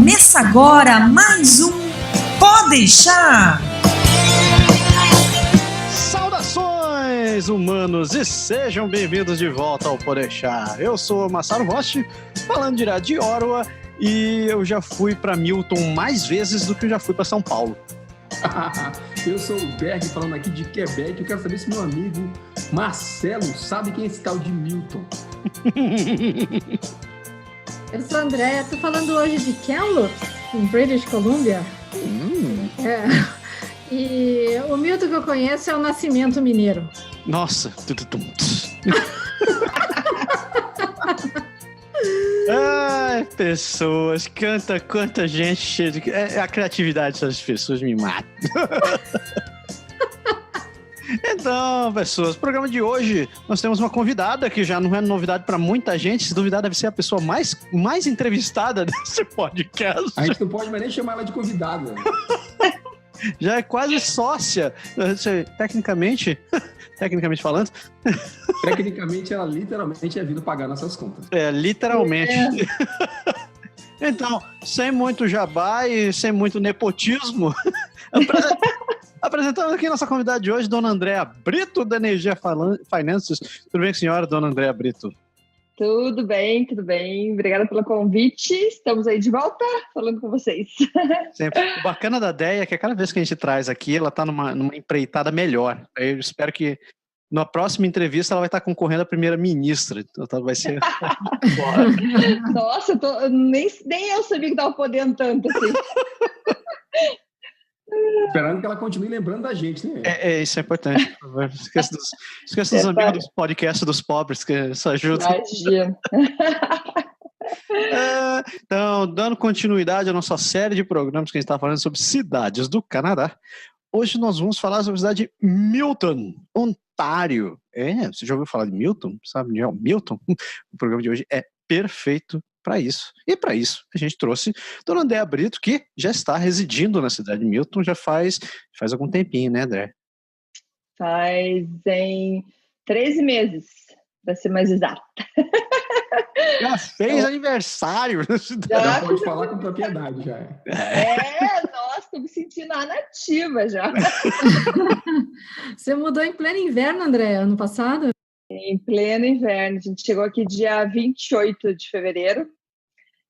Começa agora mais um Pode Deixar! Saudações, humanos, e sejam bem-vindos de volta ao Pode Deixar. Eu sou o Massaro Rocha, falando direto de Ottawa, e eu já fui para Milton mais vezes do que eu já fui para São Paulo. Eu sou o Berg, falando aqui de Quebec. Eu quero saber se meu amigo Marcelo sabe quem é esse tal de Milton. Eu sou a Andréia, tô falando hoje de Kamloops, em British Columbia. E o Milton que eu conheço é o Nascimento Mineiro. Nossa! Ai, pessoas, quanta gente cheia de... a criatividade dessas pessoas me mata. Então, pessoas, no programa de hoje nós temos uma convidada que já não é novidade para muita gente. Se duvidar, deve ser a pessoa mais entrevistada desse podcast. A gente não pode mais nem chamar ela de convidada. Já é quase sócia, tecnicamente falando. Tecnicamente, ela literalmente é vindo pagar nossas contas. Literalmente. Então, sem muito jabá e sem muito nepotismo, apresentando aqui nossa convidada de hoje, Dona Andréa Brito, da Energia Finances. Tudo bem, senhora, Dona Andréa Brito? Tudo bem, tudo bem. Obrigada pelo convite. Estamos aí de volta, falando com vocês. Sempre. O bacana da Déia é que cada vez que a gente traz aqui, ela está numa empreitada melhor. Eu espero que na próxima entrevista ela vai estar concorrendo à primeira-ministra. Então vai ser... Nossa, nem eu sabia que estava podendo tanto assim. Esperando que ela continue lembrando da gente, né? Isso é importante. Esqueça dos amigos dos podcasts dos pobres, que isso ajuda. Imagina. Então, dando continuidade à nossa série de programas que a gente está falando sobre cidades do Canadá, hoje nós vamos falar sobre a cidade de Milton, Ontário. Você já ouviu falar de Milton? Sabe, Milton? O programa de hoje é perfeito para isso. E para isso, a gente trouxe Dona Andréa Brito, que já está residindo na cidade de Milton já faz algum tempinho, né, André? Fazem 13 meses, para ser mais exata. Já fez aniversário na cidade. Já pode falar com propriedade, já. Nossa, estou me sentindo a nativa já. Você mudou em pleno inverno, André, ano passado? Em pleno inverno. A gente chegou aqui dia 28 de fevereiro.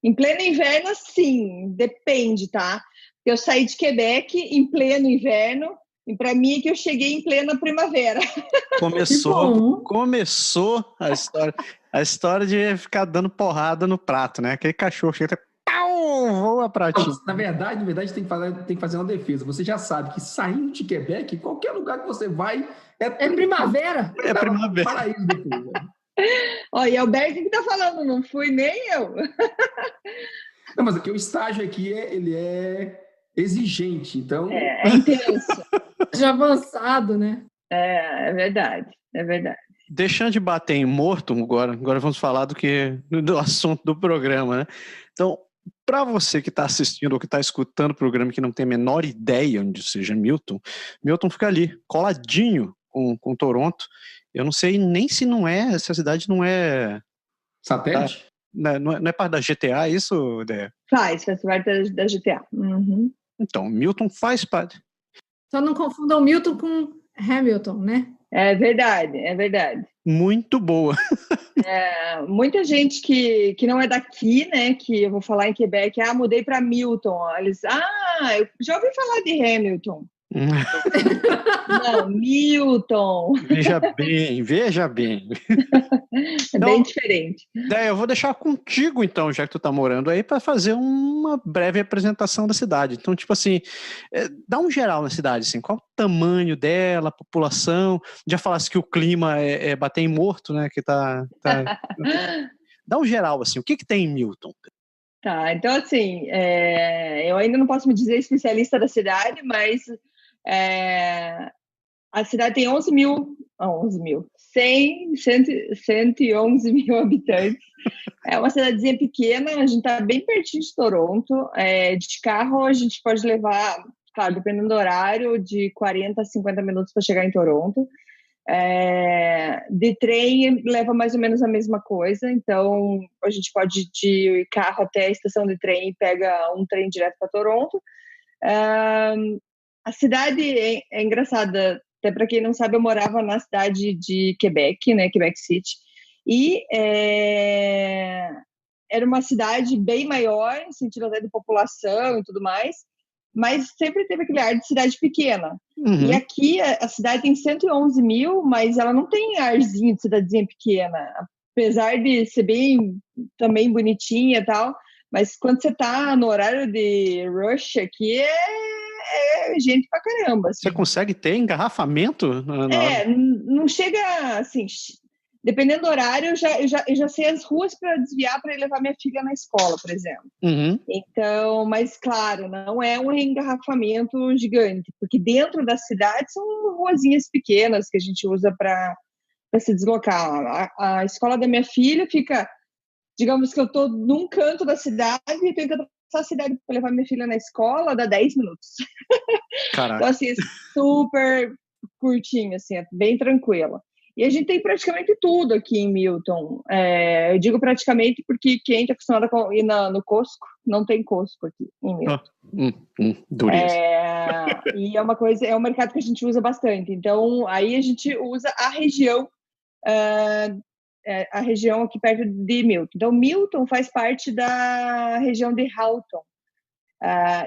Em pleno inverno, sim, depende, tá? Eu saí de Quebec em pleno inverno e para mim é que eu cheguei em plena primavera. Começou a história de ficar dando porrada no prato, né? Aquele cachorro chega voa pra ti. Na verdade, tem que fazer uma defesa. Você já sabe que saindo de Quebec, qualquer lugar que você vai é primavera. É primavera. Paraíso depois, né? Olha, é o Berg que tá falando, não fui nem eu. Não, mas aqui o estágio aqui ele é exigente, então... É intenso. Já avançado, né? É verdade. Deixando de bater em morto, agora vamos falar do assunto do programa, né? Então, para você que está assistindo ou que está escutando o programa que não tem a menor ideia onde seja Milton fica ali, coladinho com Toronto. Eu não sei nem se essa cidade não é... Satélite? Não é parte da GTA, isso, Déia? Faz parte da GTA. Uhum. Então, Milton faz parte. Só não confundam Milton com Hamilton, né? É verdade. Muito boa. Muita gente que não é daqui, né, que eu vou falar em Quebec, mudei para Milton. Eles, eu já ouvi falar de Hamilton. Não, Milton. Veja bem. É bem diferente. Eu vou deixar contigo, então, já que tu tá morando aí, para fazer uma breve apresentação da cidade. Então, tipo assim, dá um geral na cidade, assim, qual o tamanho dela, a população. Já falasse que o clima é bater em morto, né, que tá... Dá um geral, assim, o que tem em Milton? Tá, então, assim, eu ainda não posso me dizer especialista da cidade, mas a cidade tem 111 mil habitantes. É uma cidadezinha pequena, a gente está bem pertinho de Toronto. De carro a gente pode levar, claro, dependendo do horário, de 40 a 50 minutos para chegar em Toronto. De trem leva mais ou menos a mesma coisa, então a gente pode ir de carro até a estação de trem e pega um trem direto para Toronto. A cidade é engraçada, até para quem não sabe, eu morava na cidade de Quebec, né, Quebec City, e era uma cidade bem maior, no sentido até de população e tudo mais, mas sempre teve aquele ar de cidade pequena. Uhum. E aqui a cidade tem 111 mil, mas ela não tem arzinho de cidadezinha pequena, apesar de ser também bonitinha e tal, mas quando você tá no horário de rush aqui, é gente pra caramba. Assim. Você consegue ter engarrafamento? Não chega assim... Dependendo do horário, eu já sei as ruas para desviar para levar minha filha na escola, por exemplo. Uhum. Então, mas claro, não é um engarrafamento gigante, porque dentro da cidade são ruazinhas pequenas que a gente usa para se deslocar. A escola da minha filha fica, digamos que eu estou num canto da cidade e tenho que atravessar a cidade para levar minha filha na escola, dá 10 minutos. Caraca. Então, assim, é super curtinho, assim, é bem tranquila. E a gente tem praticamente tudo aqui em Milton. Eu digo praticamente porque quem está acostumado a ir no Costco, não tem Costco aqui em Milton. Dureza. E é um mercado que a gente usa bastante. Então, aí a gente usa a região aqui perto de Milton. Então, Milton faz parte da região de Halton.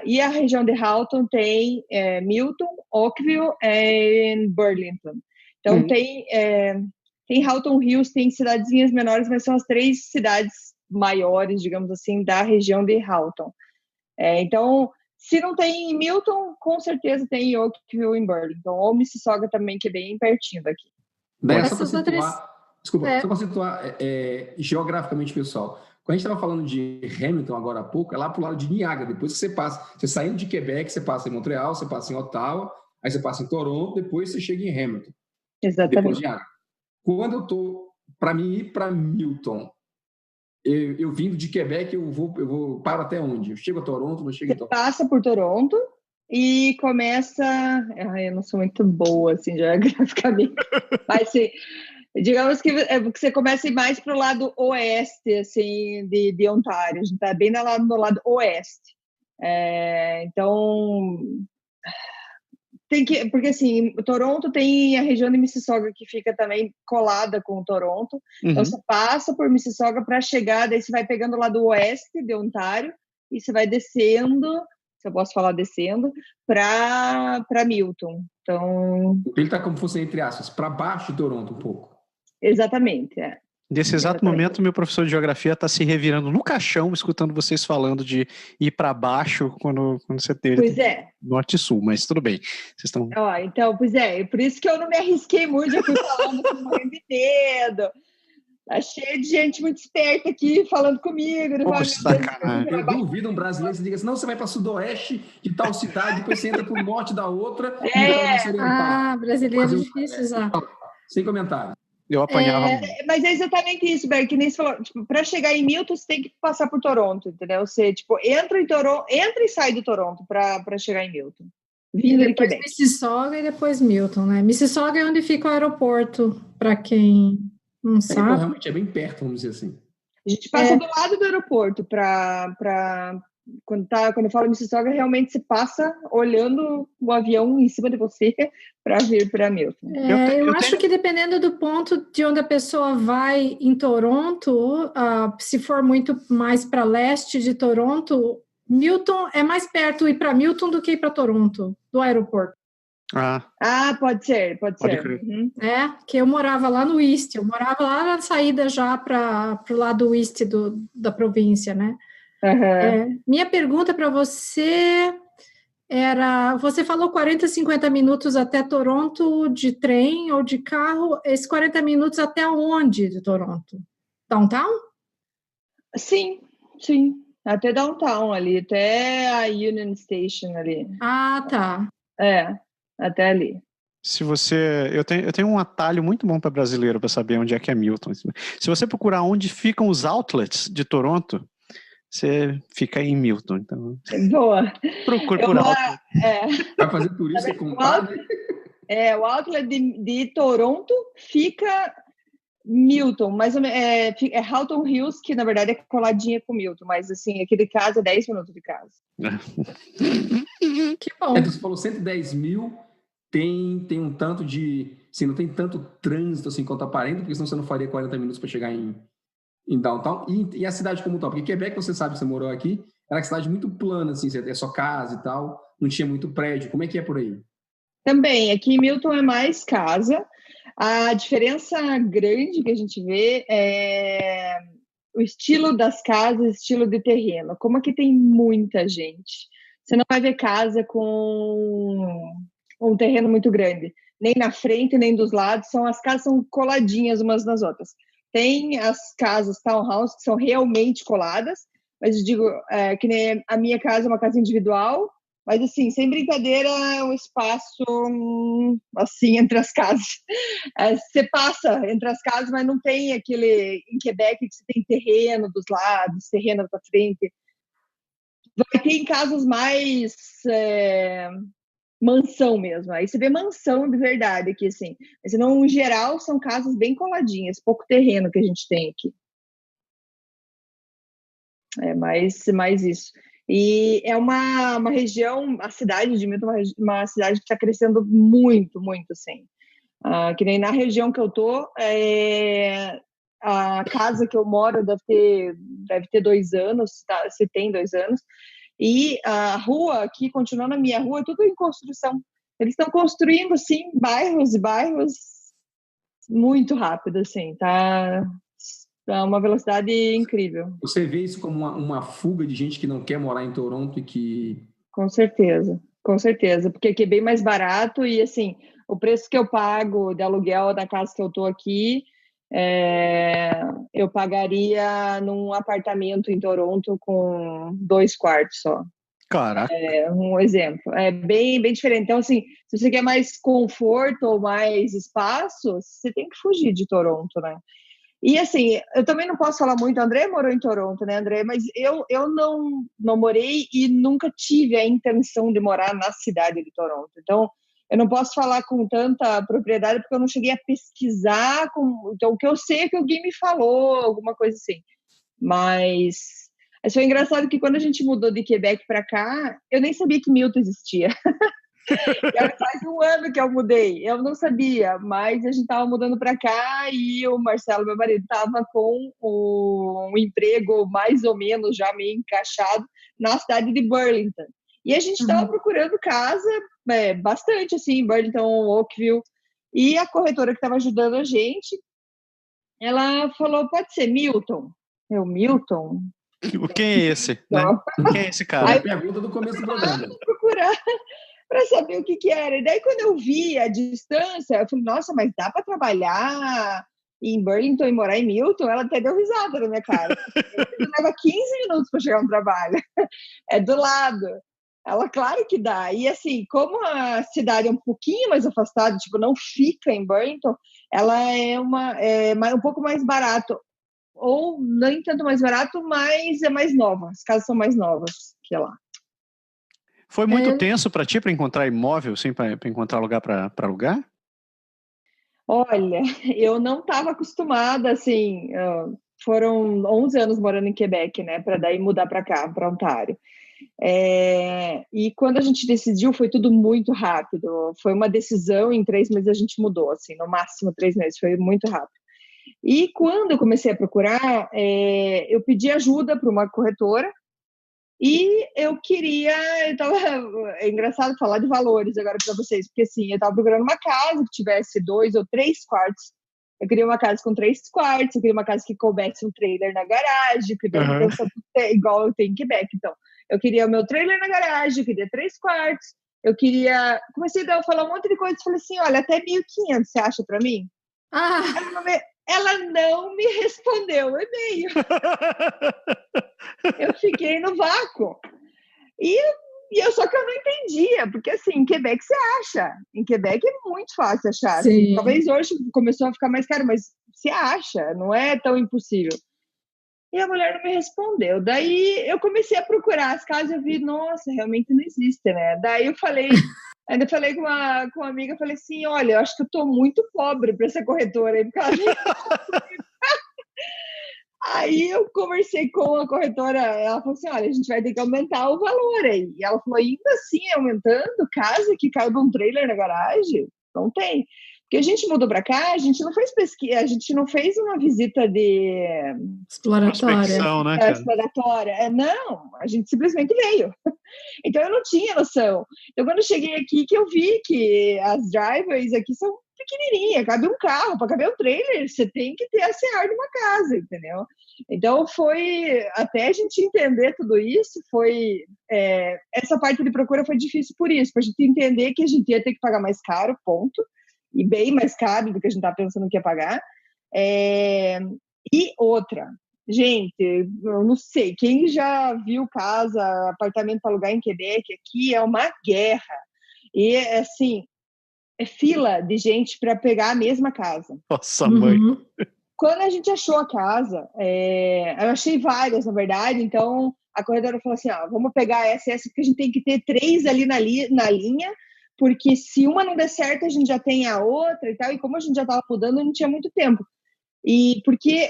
E a região de Halton tem Milton, Oakville e Burlington. Então, tem Halton Hills, tem cidadezinhas menores, mas são as 3 cidades maiores, digamos assim, da região de Halton. Então, se não tem em Milton, com certeza tem em Oakville e Burlington, ou Mississauga também, que é bem pertinho daqui. Daí, só para situar geograficamente, pessoal, quando a gente estava falando de Hamilton agora há pouco, é lá para o lado de Niagara, depois que você saindo de Quebec, você passa em Montreal, você passa em Ottawa, aí você passa em Toronto, depois você chega em Hamilton. Exatamente. Quando eu estou para mim ir para Milton, eu vindo de Quebec, eu vou paro até onde? Eu chego a Toronto, não chego em Toronto? Passa por Toronto e começa... eu não sou muito boa, assim, geograficamente. Mas, assim, digamos que você começa a ir mais para o lado oeste, assim, de Ontário. A gente está bem no lado oeste. Então... porque assim, Toronto tem a região de Mississauga que fica também colada com Toronto, então você passa por Mississauga para chegar, daí você vai pegando lá do oeste de Ontário e você vai descendo, se eu posso falar descendo, para Milton. Então... Ele está como fosse, entre aspas, para baixo de Toronto um pouco. Exatamente, Nesse exato momento, meu professor de geografia está se revirando no caixão, escutando vocês falando de ir para baixo quando você teve norte e sul, mas tudo bem. Vocês estão... Então, por isso que eu não me arrisquei muito, eu fui falando com morrendo de medo. Tá cheio de gente muito esperta aqui falando comigo. Eu duvido um brasileiro que diga assim, não, você vai para sudoeste de tal cidade, depois você entra para o norte da outra. Brasileiro difícil usar. Sem comentário. Eu apanhava. Mas é exatamente isso, Berg, que nem você falou. Tipo, para chegar em Milton, você tem que passar por Toronto, entendeu? Você, tipo, entra e sai do Toronto para chegar em Milton. Vindo depois Mississauga e depois Milton, né? Mississauga é onde fica o aeroporto, para quem não sabe. Realmente é bem perto, vamos dizer assim. A gente passa do lado do aeroporto quando eu falo Mississauga, realmente se passa olhando o avião em cima de você para vir para Milton. Eu acho que dependendo do ponto de onde a pessoa vai em Toronto, se for muito mais para leste de Toronto, Milton é mais perto ir para Milton do que ir para Toronto, do aeroporto. Pode ser. Uhum. Que eu morava lá no East, eu morava lá na saída já para o lado oeste da província, né? Minha pergunta para você era, você falou 40, 50 minutos até Toronto de trem ou de carro, esses 40 minutos até onde de Toronto? Downtown? Sim, até Downtown ali, até a Union Station ali. Tá. Até ali. Eu tenho um atalho muito bom para brasileiro para saber onde é que é Milton. Se você procurar onde ficam os outlets de Toronto, você fica em Milton. Então, boa. Procure por outlet. Vai fazer turista com padre. O outlet de Toronto fica Milton, mais ou menos, é Halton Hills, que na verdade é coladinha com Milton, mas assim, aqui de casa é 10 minutos de casa. Que bom. Então, você falou 110 mil, tem um tanto de... Assim, não tem tanto trânsito assim quanto aparenta, porque senão você não faria 40 minutos para chegar em downtown. E a cidade como tal? Porque Quebec, você sabe, você morou aqui, era uma cidade muito plana, assim, é só casa e tal, não tinha muito prédio. Como é que é por aí? Também, aqui em Milton é mais casa. A diferença grande que a gente vê é o estilo das casas, estilo de terreno. Como aqui tem muita gente, você não vai ver casa com um terreno muito grande. Nem na frente, nem dos lados. As casas são coladinhas umas nas outras. Tem as casas townhouse que são realmente coladas, mas eu digo que nem a minha casa é uma casa individual, mas assim, sem brincadeira, o espaço assim entre as casas. Você passa entre as casas, mas não tem aquele em Quebec que você tem terreno dos lados, terreno para frente. Vai ter em casas mais mansão mesmo. Aí você vê mansão de verdade aqui, assim. Mas no geral, são casas bem coladinhas, pouco terreno que a gente tem aqui. É mais isso. E é uma região, a cidade de Milton, uma cidade que está crescendo muito, muito, assim. Que nem na região que eu tô, a casa que eu moro deve ter 2 anos, se tem 2 anos, e a rua aqui, continuando a minha rua, é tudo em construção. Eles estão construindo, assim, bairros e bairros muito rápido, assim, tá uma velocidade incrível. Você vê isso como uma fuga de gente que não quer morar em Toronto e que... Com certeza, porque aqui é bem mais barato e, assim, o preço que eu pago de aluguel da casa que eu tô aqui, eu pagaria num apartamento em Toronto com 2 quartos só. Caraca. Um exemplo. É bem, bem diferente. Então, assim, se você quer mais conforto ou mais espaço, você tem que fugir de Toronto, né? E, assim, eu também não posso falar muito. André morou em Toronto, né, André? Mas eu não morei e nunca tive a intenção de morar na cidade de Toronto. Então, eu não posso falar com tanta propriedade porque eu não cheguei a pesquisar. Então, o que eu sei é que alguém me falou, alguma coisa assim. Mas foi engraçado que quando a gente mudou de Quebec para cá, eu nem sabia que Milton existia. Faz 1 ano que eu mudei, eu não sabia, mas a gente estava mudando para cá e o Marcelo, meu marido, estava com um emprego mais ou menos já meio encaixado na cidade de Burlington. E a gente estava procurando casa bastante, assim, Burlington, Oakville, e a corretora que estava ajudando a gente, ela falou, pode ser Milton? Milton? Quem é esse? Né? Quem é esse cara? Aí, a pergunta do começo do programa. Procurar para saber o que era. E daí, quando eu vi a distância, eu falei, nossa, mas dá para trabalhar em Burlington e morar em Milton? Ela até deu risada na minha cara. Leva 15 minutos para chegar no trabalho. É do lado. Ela, claro que dá. E assim, como a cidade é um pouquinho mais afastada, tipo, não fica em Burlington, ela é um pouco mais barato. Ou nem tanto mais barato, mas é mais nova. As casas são mais novas que lá. Foi muito tenso para ti para encontrar imóvel, assim, para encontrar lugar para alugar? Olha, eu não estava acostumada, assim, foram 11 anos morando em Quebec, né, para daí mudar para cá, para Ontário. E quando a gente decidiu, foi tudo muito rápido. Foi uma decisão, em 3 meses a gente mudou, assim, no máximo 3 meses, foi muito rápido. E quando eu comecei a procurar, eu pedi ajuda para uma corretora e é engraçado falar de valores agora para vocês, porque assim, eu estava procurando uma casa que tivesse 2 ou 3 quartos. Eu queria uma casa com 3 quartos, eu queria uma casa que coubesse um trailer na garagem, igual eu tenho em Quebec. Então, eu queria o meu trailer na garagem, eu queria 3 quartos, comecei a falar um monte de coisas, falei assim, olha, até 1.500, você acha para mim? Ela não me respondeu o e-mail. Eu fiquei no vácuo. Só que eu não entendia, porque assim, em Quebec você acha. Em Quebec é muito fácil achar. Assim, talvez hoje começou a ficar mais caro, mas você acha, não é tão impossível. E a mulher não me respondeu. Daí eu comecei a procurar as casas e eu vi, nossa, realmente não existe, né? Daí eu falei, ainda falei com uma amiga, falei assim, olha, eu acho que eu tô muito pobre para essa corretora aí, por causa Aí eu conversei com a corretora, ela falou assim, olha, a gente vai ter que aumentar o valor aí. E ela falou, ainda assim, aumentando, casa que caiu de um trailer na garagem? Não tem. Porque a gente mudou para cá, a gente não fez pesquisa, a gente não fez uma visita de... exploratória. Né, exploratória. Não, a gente simplesmente veio. Então eu não tinha noção. Então quando eu cheguei aqui, que eu vi que as driveways aqui são pequenininha, cabe um carro, para caber um trailer, você tem que ter a CR de uma casa, entendeu? Então foi, até a gente entender tudo isso, essa parte de procura foi difícil por isso, para a gente entender que a gente ia ter que pagar mais caro, ponto, e bem mais caro do que a gente estava pensando que ia pagar. E outra, gente, eu não sei, quem já viu casa, apartamento para alugar em Quebec, aqui é uma guerra, e assim, é fila de gente para pegar a mesma casa. Nossa, mãe. Quando a gente achou a casa, eu achei várias, na verdade, então a corretora falou assim, vamos pegar essa, porque a gente tem que ter 3 ali na linha, porque se uma não der certo, a gente já tem a outra e tal, e como a gente já estava mudando, não tinha muito tempo. E porque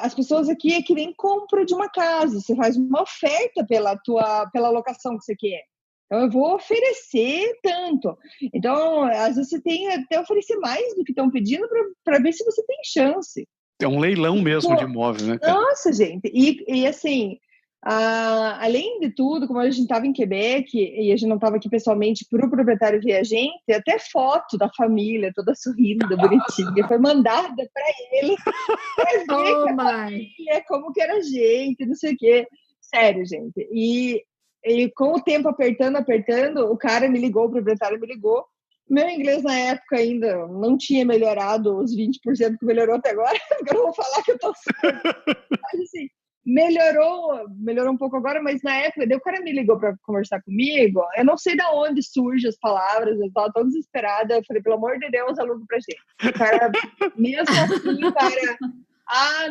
as pessoas aqui é que nem compra de uma casa, você faz uma oferta pela locação que você quer. Então, eu vou oferecer tanto. Então, às vezes você tem até oferecer mais do que estão pedindo para ver se você tem chance. É um leilão mesmo de imóveis, né, cara? Nossa, gente. E assim, além de tudo, como a gente estava em Quebec e a gente não estava aqui pessoalmente para o proprietário ver a gente, até foto da família, toda sorrindo, bonitinha, foi mandada para ele para ver que a família, como que era a gente, não sei o quê. Sério, gente. E com o tempo apertando, o cara me ligou, o proprietário me ligou. Meu inglês na época ainda não tinha melhorado os 20% que melhorou até agora, porque eu não vou falar que eu tô mas assim, melhorou um pouco agora, mas na época, daí o cara me ligou para conversar comigo, eu não sei de onde surgem as palavras, eu estava tão desesperada, eu falei, pelo amor de Deus, aluga pra gente. O cara, mesmo assim, o cara...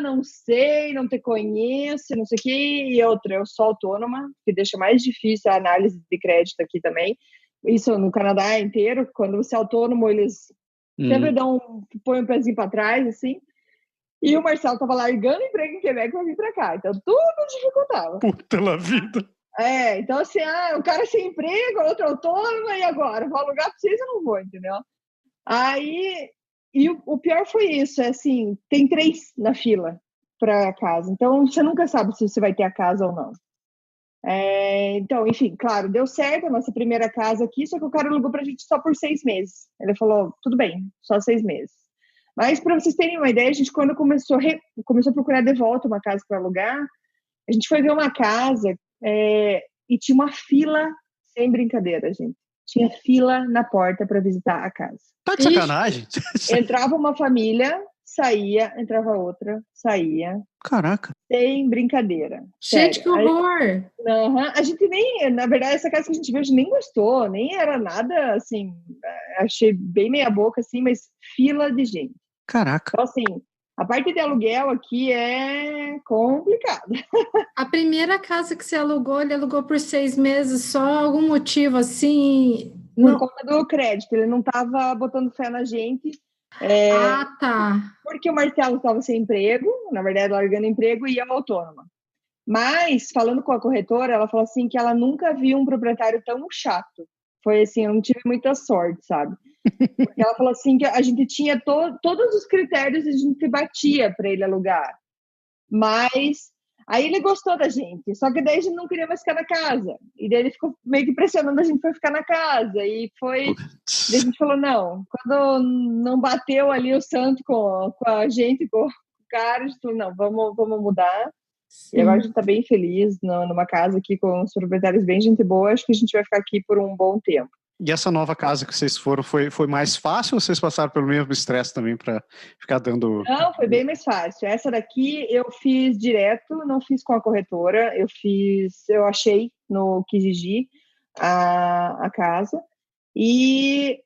não sei, não te conheço, não sei o que, e outra, eu sou autônoma, que deixa mais difícil a análise de crédito aqui também, isso no Canadá inteiro, quando você é autônomo, eles sempre põem um pezinho para trás, assim, e o Marcelo estava largando emprego em Quebec para vir para cá, então tudo dificultava. Puta la vida! Então assim, o cara sem emprego, outro autônomo, e agora? Vou alugar para vocês, eu não vou, entendeu? Aí... E o pior foi isso, assim, tem 3 na fila para casa, então você nunca sabe se você vai ter a casa ou não. Então, enfim, claro, deu certo a nossa primeira casa aqui, só que o cara alugou pra gente só por 6 meses. Ele falou, tudo bem, só 6 meses. Mas para vocês terem uma ideia, a gente quando começou a procurar de volta uma casa para alugar, a gente foi ver uma casa e tinha uma fila, sem brincadeira, gente. Tinha fila na porta para visitar a casa. Tá de sacanagem? Entrava uma família, saía, entrava outra, saía. Caraca. Sem brincadeira. Gente, que horror! A gente nem, na verdade, essa casa que a gente viu, a gente nem gostou, nem era nada, assim, achei bem meia boca, assim, mas fila de gente. Caraca. Então, assim, a parte de aluguel aqui é complicada. A primeira casa que você alugou, ele alugou por 6 meses, só algum motivo assim? Por conta do crédito, ele não estava botando fé na gente. Tá. Porque o Marcelo estava sem emprego, na verdade, largando emprego e é autônoma. Mas, falando com a corretora, ela falou assim que ela nunca viu um proprietário tão chato. Foi assim, eu não tive muita sorte, sabe? Porque ela falou assim que a gente tinha todos os critérios e a gente batia para ele alugar. Mas aí ele gostou da gente, só que daí a gente não queria mais ficar na casa. E daí ele ficou meio que pressionando a gente para ficar na casa. E foi... Daí a gente falou, não. Quando não bateu ali o santo com a gente, com o cara, a gente falou, não, vamos mudar. Sim. E agora a gente tá bem feliz numa casa aqui com os proprietários bem gente boa. Acho que a gente vai ficar aqui por um bom tempo. E essa nova casa que vocês foram, foi mais fácil ou vocês passaram pelo mesmo estresse também para ficar dando... Não, foi bem mais fácil. Essa daqui eu fiz direto, não fiz com a corretora. Eu achei no Kijiji a casa. E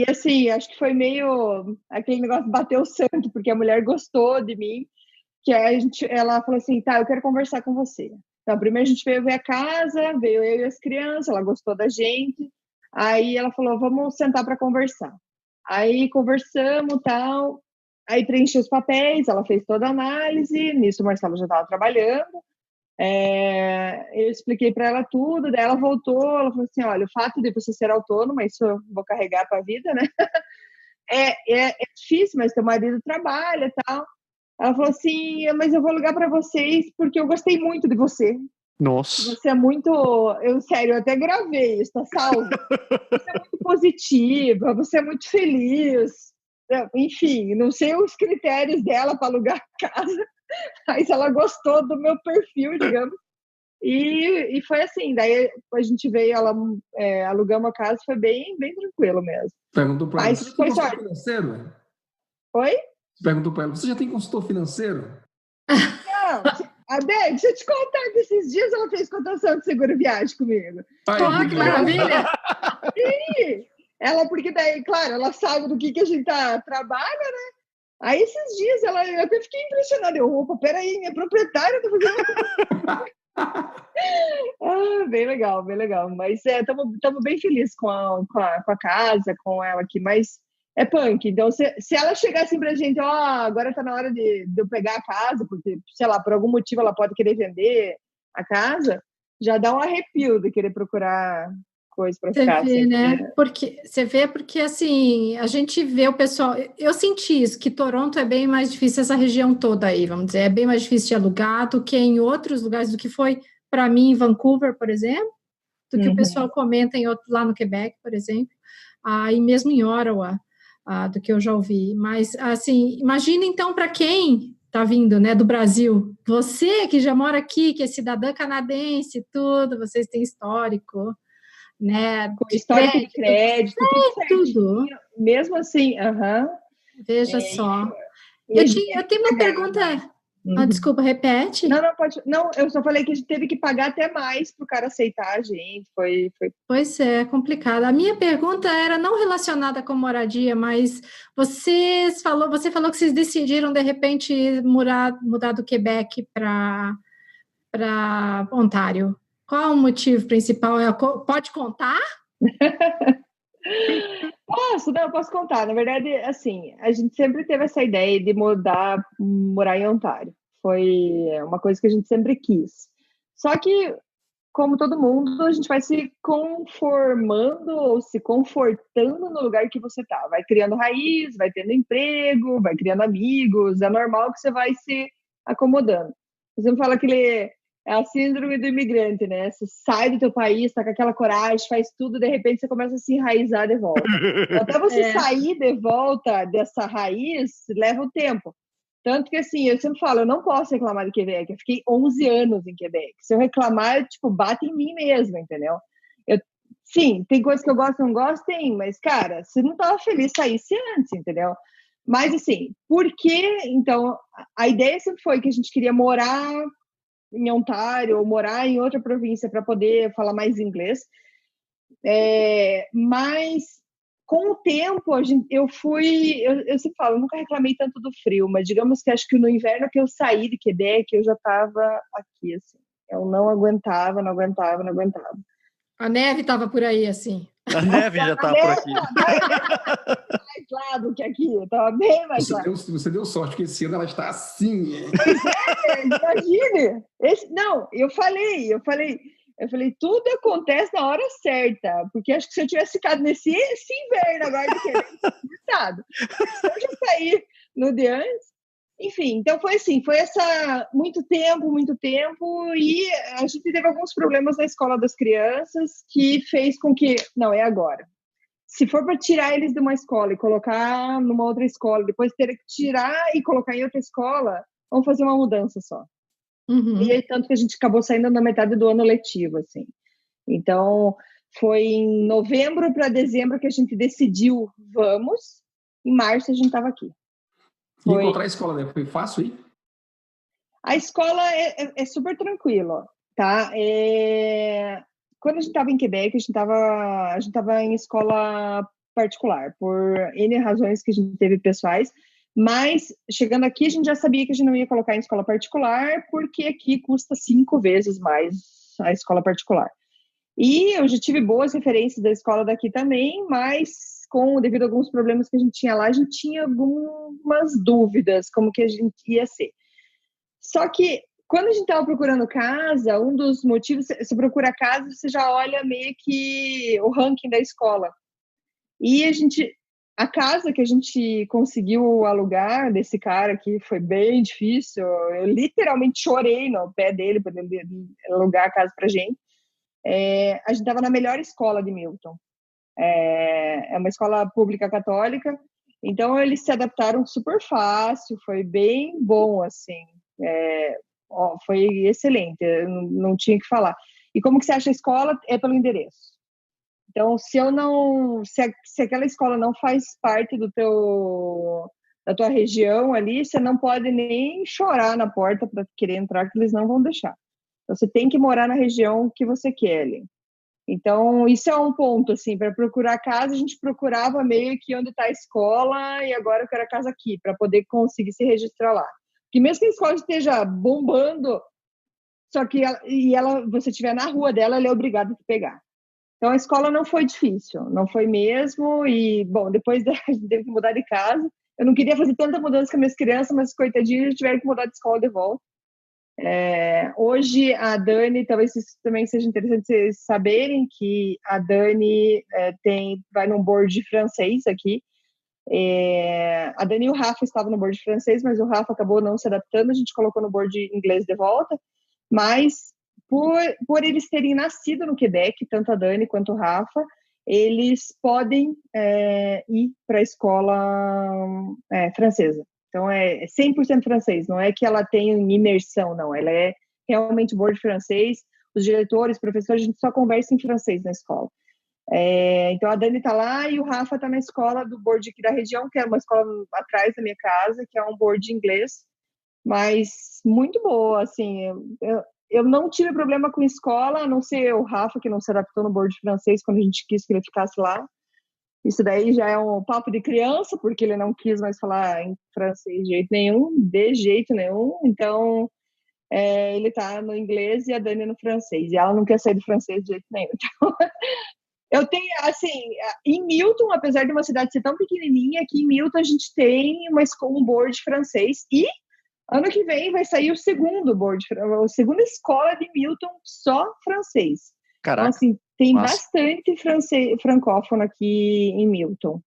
assim, acho que foi meio aquele negócio de bater o santo, porque a mulher gostou de mim. que ela falou assim, tá, eu quero conversar com você. Então, primeiro a gente veio ver a casa, veio eu e as crianças, ela gostou da gente. Aí ela falou, vamos sentar para conversar. Aí conversamos, tal. Aí preenchi os papéis, ela fez toda a análise. Nisso o Marcelo já estava trabalhando. Eu expliquei para ela tudo, daí ela voltou, ela falou assim, olha, o fato de você ser autônoma, isso eu vou carregar para a vida, né? É difícil, mas teu marido trabalha e tal. Ela falou assim, mas eu vou ligar para vocês porque eu gostei muito de você. Nossa. Você é muito... Sério, eu até gravei, está salvo. Você é muito positiva, você é muito feliz. Enfim, não sei os critérios dela para alugar a casa, mas ela gostou do meu perfil, digamos. E foi assim, daí a gente veio, alugamos a casa, foi bem, bem tranquilo mesmo. Perguntou para ela, você já tem consultor financeiro? Oi? Perguntou para ela, você já tem consultor financeiro? Não, Adé, deixa eu te contar que esses dias ela fez cotação de seguro viagem comigo. Ai, que maravilha! Sim! Porque daí, claro, ela sabe do que a gente trabalha, né? Aí esses dias eu até fiquei impressionada. Opa, peraí, minha proprietária tá fazendo... bem legal, bem legal. Mas estamos bem felizes com a casa, com ela aqui, mas é punk. Então, se ela chegar assim pra gente, agora tá na hora de eu pegar a casa, porque, sei lá, por algum motivo ela pode querer vender a casa, já dá um arrepio de querer procurar coisa para ficar. Você vê, assim, né? Porque assim, a gente vê o pessoal. Eu senti isso, que Toronto é bem mais difícil, essa região toda aí, vamos dizer, é bem mais difícil de alugar do que em outros lugares, do que foi para mim em Vancouver, por exemplo, do que o pessoal comenta lá no Quebec, por exemplo, e mesmo em Ottawa, do que eu já ouvi. Mas, assim, imagina então para quem está vindo, né, do Brasil, você que já mora aqui, que é cidadã canadense, tudo, vocês têm histórico, né? Com histórico de crédito, tudo. Mesmo assim, Veja só. Eu tenho uma pergunta. Desculpa, repete. Não, pode. Não, eu só falei que a gente teve que pagar até mais para o cara aceitar a gente. Foi. Pois é, complicado. A minha pergunta era não relacionada com moradia, mas você falou que vocês decidiram, de repente, mudar do Quebec para Ontário. Qual o motivo principal? Pode contar? Posso contar. Na verdade, assim, a gente sempre teve essa ideia de morar em Ontário. Foi uma coisa que a gente sempre quis. Só que, como todo mundo, a gente vai se conformando ou se confortando no lugar que você tá. Vai criando raiz, vai tendo emprego, vai criando amigos. É normal que você vai se acomodando. Você me fala que é a síndrome do imigrante, né? Você sai do teu país, tá com aquela coragem, faz tudo, de repente você começa a se enraizar de volta. Até você sair de volta dessa raiz, leva um tempo. Tanto que, assim, eu sempre falo, eu não posso reclamar de Quebec. Eu fiquei 11 anos em Quebec. Se eu reclamar, bate em mim mesmo, entendeu? Sim, tem coisas que eu gosto e não gosto, tem, mas, cara, se não tava feliz, saísse antes, entendeu? Mas, assim, por que, então, a ideia sempre foi que a gente queria morar em Ontário ou morar em outra província para poder falar mais inglês. Mas com o tempo eu sempre falo, eu nunca reclamei tanto do frio, mas digamos que acho que no inverno que eu saí de Quebec eu já estava aqui, assim, eu não aguentava. A neve estava por aí, assim. A neve já estava por aqui. Mais lá do que aqui, estava bem mais lá. Você deu sorte, porque esse ano ela está assim. Pois imagine. Eu falei, tudo acontece na hora certa, porque acho que se eu tivesse ficado nesse inverno agora de Quebec, se eu já sair no de antes. Enfim, então foi assim, muito tempo, e a gente teve alguns problemas na escola das crianças que fez com que, não, é agora. Se for para tirar eles de uma escola e colocar numa outra escola, depois ter que tirar e colocar em outra escola, vamos fazer uma mudança só. E aí, tanto que a gente acabou saindo na metade do ano letivo, assim. Então, foi em novembro para dezembro que a gente decidiu, vamos. Em março a gente estava aqui. E encontrar a escola, né? Foi fácil aí? A escola é super tranquila, tá? Quando a gente estava em Quebec, a gente estava em escola particular, por N razões que a gente teve pessoais, Mas, chegando aqui, a gente já sabia que a gente não ia colocar em escola particular, porque aqui custa 5 vezes mais a escola particular. E eu já tive boas referências da escola daqui também, mas devido a alguns problemas que a gente tinha lá, a gente tinha algumas dúvidas como que a gente ia ser. Só que, quando a gente estava procurando casa, um dos motivos, você procura casa, você já olha meio que o ranking da escola. E a casa que a gente conseguiu alugar desse cara aqui foi bem difícil. Eu literalmente chorei no pé dele para ele alugar a casa para a gente. A gente estava na melhor escola de Milton. É uma escola pública católica, então eles se adaptaram super fácil, foi bem bom, assim, foi excelente, não tinha que falar. E como que você acha a escola? É pelo endereço. Então, se aquela escola não faz parte da tua região ali, você não pode nem chorar na porta para querer entrar, que eles não vão deixar. Então, você tem que morar na região que você quer ali. Então, isso é um ponto, assim, para procurar casa, a gente procurava meio que onde está a escola e agora eu quero a casa aqui, para poder conseguir se registrar lá. Porque mesmo que a escola esteja bombando, só que você estiver na rua dela, ela é obrigada a te pegar. Então, a escola não foi difícil, não foi mesmo, e, bom, depois a gente teve que mudar de casa. Eu não queria fazer tanta mudança com as minhas crianças, mas, coitadinhas, tiveram que mudar de escola de volta. Hoje a Dani, talvez isso também seja interessante vocês saberem, que a Dani vai num board de francês aqui. A Dani e o Rafa estavam no board de francês, mas o Rafa acabou não se adaptando, a gente colocou no board de inglês de volta, mas por eles terem nascido no Quebec, tanto a Dani quanto o Rafa, eles podem ir para a escola francesa. Então, é 100% francês, não é que ela tem imersão, não. Ela é realmente board francês. Os diretores, professores, a gente só conversa em francês na escola. Então, a Dani está lá e o Rafa está na escola do board aqui da região, que é uma escola atrás da minha casa, que é um board de inglês, mas muito boa, assim. Eu não tive problema com escola, a não ser o Rafa, que não se adaptou no board francês quando a gente quis que ele ficasse lá. Isso daí já é um papo de criança, porque ele não quis mais falar em francês de jeito nenhum. Então, ele tá no inglês e a Dani no francês. E ela não quer sair do francês de jeito nenhum. Então, eu tenho, assim, em Milton, apesar de uma cidade ser tão pequenininha, aqui em Milton a gente tem um board francês. E ano que vem vai sair o segundo board, a segunda escola de Milton só francês. Caraca. Então, assim, tem bastante francófono aqui em Milton.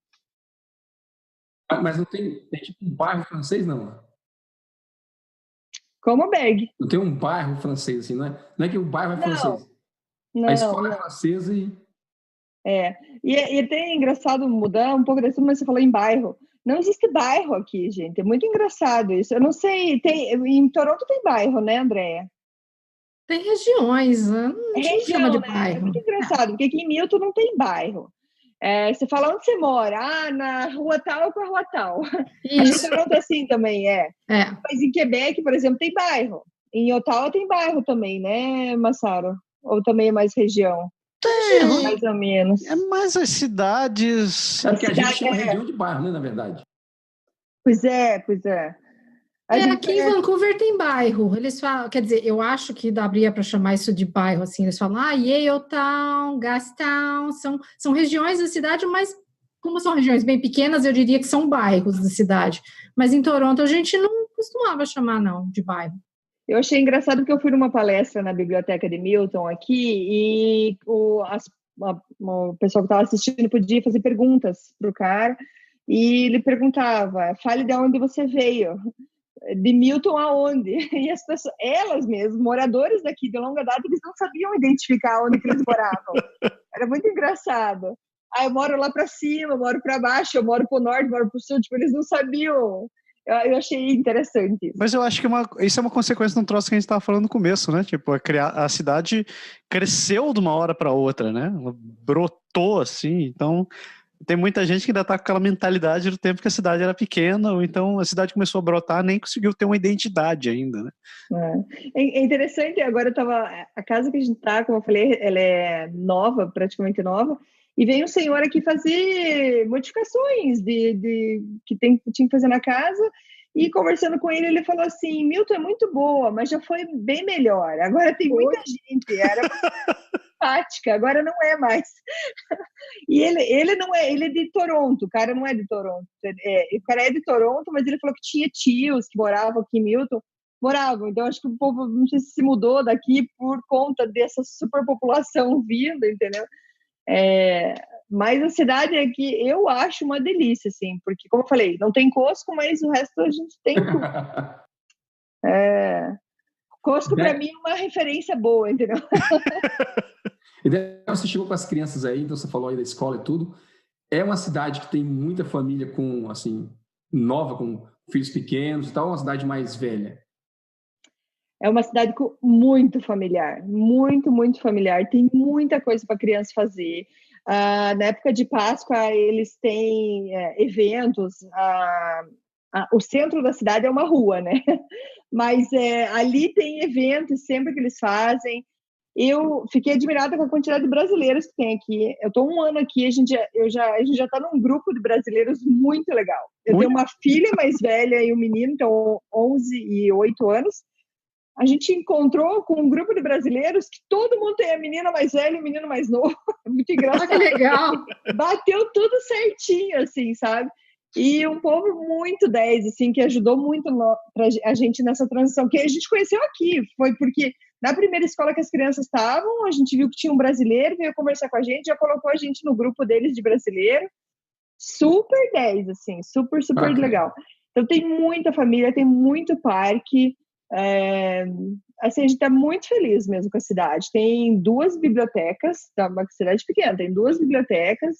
Mas não tem tipo um bairro francês, não? Como Berg. Não tem um bairro francês, assim, não é que o bairro é francês. Não, a escola é francesa e... E até engraçado mudar um pouco desse, mas você falou em bairro. Não existe bairro aqui, gente. É muito engraçado isso. Eu não sei, em Toronto tem bairro, né, Andréia? Tem regiões, não chama de bairro. É muito engraçado, porque aqui em Milton não tem bairro. Você fala onde você mora, na rua tal ou com a rua tal. Isso. Acho que Toronto é assim também, Mas em Quebec, por exemplo, tem bairro. Em Ottawa tem bairro também, né, Massaro? Ou também é mais região? Tem. Mais ou menos. É mais as cidades... É porque a gente chama região de bairro, né, na verdade. Pois é. Aqui em Vancouver tem bairro. Eles falam, quer dizer, eu acho que daria para chamar isso de bairro, assim. Eles falam, Yaletown, Gastown, são regiões da cidade, mas como são regiões bem pequenas, eu diria que são bairros da cidade. Mas em Toronto a gente não costumava chamar, não, de bairro. Eu achei engraçado porque eu fui numa palestra na biblioteca de Milton aqui e o pessoal que estava assistindo podia fazer perguntas para o cara e ele perguntava, fale de onde você veio. De Milton aonde? E as pessoas, elas mesmas, moradores daqui de longa data, eles não sabiam identificar onde que eles moravam. Era muito engraçado. Eu moro lá para cima, eu moro para baixo, eu moro para o norte, eu moro para o sul, tipo, eles não sabiam. Eu achei interessante isso. Mas eu acho que isso é uma consequência de um troço que a gente estava falando no começo, né? Tipo, a cidade cresceu de uma hora para outra, né? Ela brotou assim, então... Tem muita gente que ainda está com aquela mentalidade do tempo que a cidade era pequena, ou então a cidade começou a brotar, nem conseguiu ter uma identidade ainda, né? É interessante, agora a casa que a gente está, como eu falei, ela é nova, praticamente nova, E veio um senhor aqui fazer modificações que tinha que fazer na casa. E conversando com ele, ele falou assim: Milton é muito boa, mas já foi bem melhor. Agora tem muita gente. Era simpática, agora não é mais. E ele não é, ele é de Toronto. O cara não é de Toronto. O cara é de Toronto, mas ele falou que tinha tios que moravam aqui em Milton. Moravam. Então acho que o povo não sei se mudou daqui por conta dessa superpopulação vindo, entendeu? Mas a cidade aqui eu acho uma delícia, assim, porque, como eu falei, não tem Costco, mas o resto a gente tem tudo. Costco, para mim, é uma referência boa, entendeu? E daí você chegou com as crianças aí, então você falou aí da escola e tudo. É uma cidade que tem muita família com, assim, nova, com filhos pequenos e tal, ou uma cidade mais velha? É uma cidade muito familiar, muito, muito familiar. Tem muita coisa para criança fazer. Na época de Páscoa, eles têm eventos. O centro da cidade é uma rua, né? Mas ali tem eventos sempre que eles fazem. Eu fiquei admirada com a quantidade de brasileiros que tem aqui. Eu estou 1 ano aqui, a gente já está num grupo de brasileiros muito legal. Eu tenho uma filha mais velha e um menino, então 11 e 8 anos. A gente encontrou com um grupo de brasileiros que todo mundo tem a menina mais velha e o menino mais novo. É muito engraçado. Que legal! Bateu tudo certinho, assim, sabe? E um povo muito 10, assim, que ajudou muito pra a gente nessa transição, que a gente conheceu aqui. Foi porque na primeira escola que as crianças estavam, a gente viu que tinha um brasileiro, veio conversar com a gente, já colocou a gente no grupo deles de brasileiro. Super 10, assim, super legal. Então tem muita família, tem muito parque. Assim, a gente está muito feliz mesmo com a cidade. Tem 2 bibliotecas, tá? Uma cidade pequena, tem 2 bibliotecas,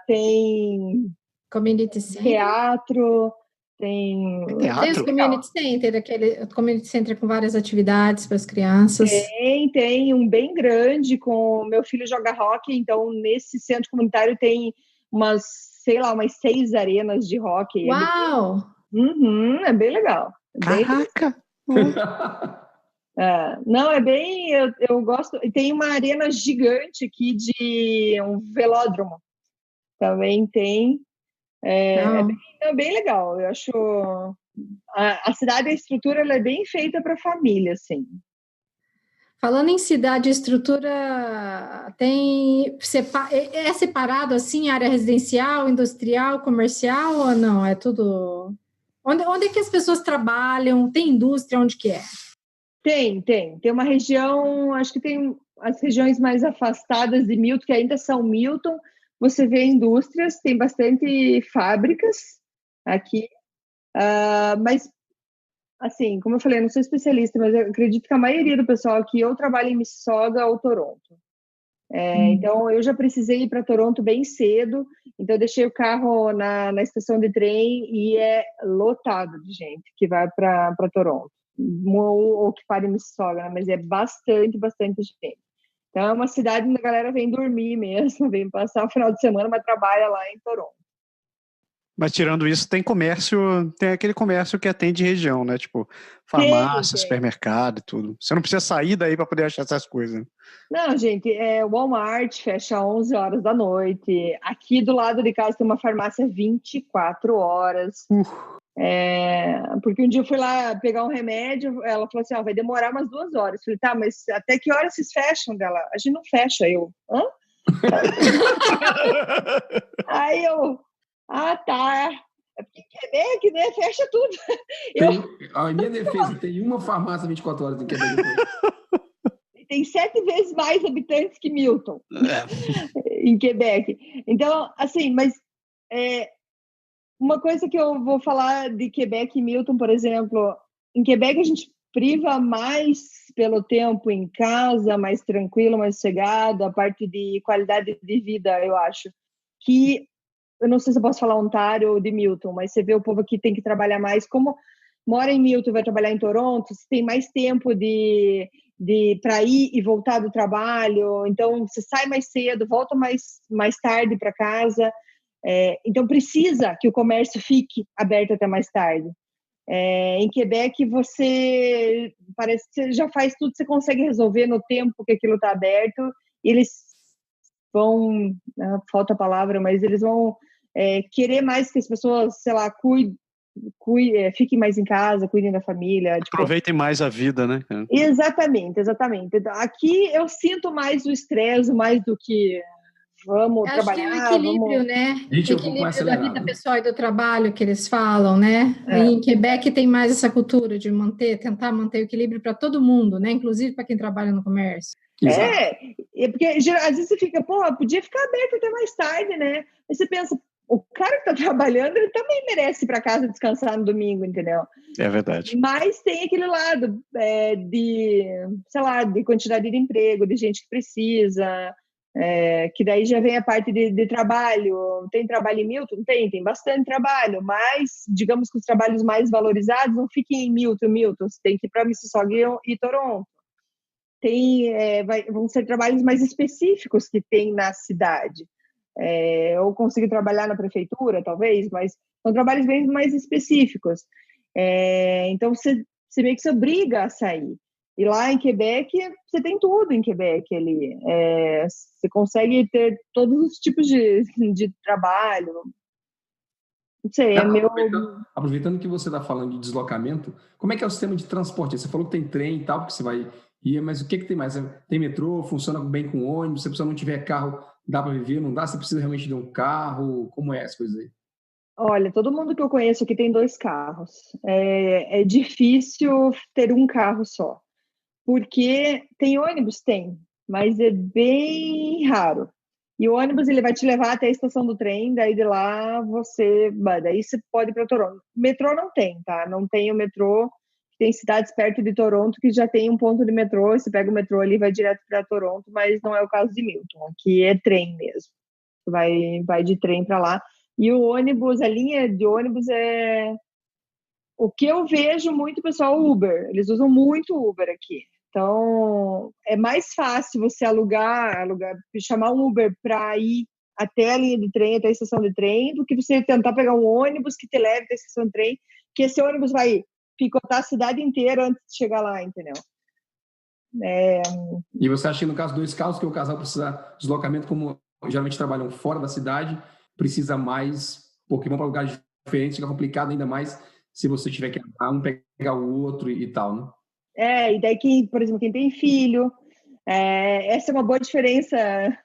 tem Community Center. Teatro, tem os Community Center, aquele Community Center com várias atividades para as crianças. Tem um bem grande, com meu filho joga hockey, então nesse centro comunitário tem umas 6 arenas de hockey. Uau! É bem legal. Caraca! Não, é bem... Eu gosto... Tem uma arena gigante aqui de um velódromo. Também tem. É bem legal. Eu acho... A cidade, a estrutura, ela é bem feita para a família, assim. Falando em cidade, a estrutura é separado, assim, área residencial, industrial, comercial, ou não? É tudo... Onde é que as pessoas trabalham? Tem indústria? Onde que é? Tem uma região, acho que tem as regiões mais afastadas de Milton, que ainda são Milton, você vê indústrias, tem bastante fábricas aqui, mas, assim, como eu falei, eu não sou especialista, mas eu acredito que a maioria do pessoal aqui ou trabalha em Mississauga ou Toronto. Então, eu já precisei ir para Toronto bem cedo, então eu deixei o carro na estação de trem e é lotado de gente que vai para Toronto, ou que para em Mississauga, né? Mas é bastante gente. Então, é uma cidade onde a galera vem dormir mesmo, vem passar o final de semana, mas trabalha lá em Toronto. Mas tirando isso, tem aquele comércio que atende região, né? Tipo, farmácia, supermercado e tudo. Você não precisa sair daí para poder achar essas coisas. Não, gente, Walmart fecha 11 horas da noite. Aqui do lado de casa tem uma farmácia 24 horas. Porque um dia eu fui lá pegar um remédio, ela falou assim, vai demorar umas 2 horas. Eu falei, tá, mas até que horas vocês fecham? Dela? A gente não fecha. Hã? Aí eu... tá. É porque Quebec, né? Fecha tudo. A minha defesa, tem uma farmácia 24 horas em Quebec. Tem 7 vezes mais habitantes que Milton, em Quebec. Então, assim, mas uma coisa que eu vou falar de Quebec e Milton, por exemplo, em Quebec a gente priva mais pelo tempo em casa, mais tranquilo, mais sossegado, a parte de qualidade de vida, eu acho, que eu não sei se eu posso falar Ontário ou de Milton, mas você vê o povo aqui tem que trabalhar mais. Como mora em Milton, vai trabalhar em Toronto, você tem mais tempo para ir e voltar do trabalho. Então, você sai mais cedo, volta mais tarde para casa. Então, precisa que o comércio fique aberto até mais tarde. Em Quebec, parece que você já faz tudo, você consegue resolver no tempo que aquilo está aberto. Eles vão, falta a palavra, mas eles vão querer mais que as pessoas, sei lá, fiquem mais em casa, cuidem da família. Aproveitem mais a vida, né? Exatamente. Aqui eu sinto mais o estresse, mais do que vamos trabalhar. Acho que o equilíbrio, né? O equilíbrio da vida pessoal e do trabalho que eles falam, né? Em Quebec tem mais essa cultura de tentar manter o equilíbrio para todo mundo, né? Inclusive para quem trabalha no comércio. Porque às vezes você fica, podia ficar aberto até mais tarde, né? Aí você pensa, o cara que está trabalhando, ele também merece ir para casa descansar no domingo, entendeu? É verdade. Mas tem aquele lado de quantidade de emprego, de gente que precisa, que daí já vem a parte de trabalho. Tem trabalho em Milton? Tem bastante trabalho, mas digamos que os trabalhos mais valorizados não fiquem em Milton, você tem que ir para Mississauga e Toronto. Vão ser trabalhos mais específicos que tem na cidade. Ou conseguir trabalhar na prefeitura, talvez, mas são trabalhos bem mais específicos. Então, você meio que se obriga a sair. E lá em Quebec, você tem tudo em Quebec ali. Você consegue ter todos os tipos de trabalho. Não sei, Aproveitando que você está falando de deslocamento, como é que é o sistema de transporte? Você falou que tem trem e tal, porque você vai ir, mas o que tem mais? Tem metrô, funciona bem com ônibus? Se a pessoa não tiver carro, dá para viver? Não dá? Você precisa realmente de um carro? Como é as coisas aí? Olha, todo mundo que eu conheço aqui tem 2 carros. É difícil ter um carro só. Porque tem ônibus? Tem, mas é bem raro. E o ônibus ele vai te levar até a estação do trem, daí de lá daí você pode ir para Toronto. Metrô não tem, tá? Não tem o metrô. Tem cidades perto de Toronto que já tem um ponto de metrô, você pega o metrô ali e vai direto para Toronto, mas não é o caso de Milton, aqui é trem mesmo. Vai de trem para lá. E o ônibus, a linha de ônibus o que eu vejo muito, pessoal, Uber. Eles usam muito Uber aqui. Então, é mais fácil você chamar um Uber para ir até a linha de trem, até a estação de trem, do que você tentar pegar um ônibus que te leve até a estação de trem, que esse ônibus vai picotar a cidade inteira antes de chegar lá, entendeu? E você acha que no caso dos carros, que o casal precisa de deslocamento, como geralmente trabalham fora da cidade, precisa mais, porque vão para lugares diferentes, fica complicado ainda mais se você tiver que pegar o outro e tal, né? E daí, por exemplo, quem tem filho, essa é uma boa diferença.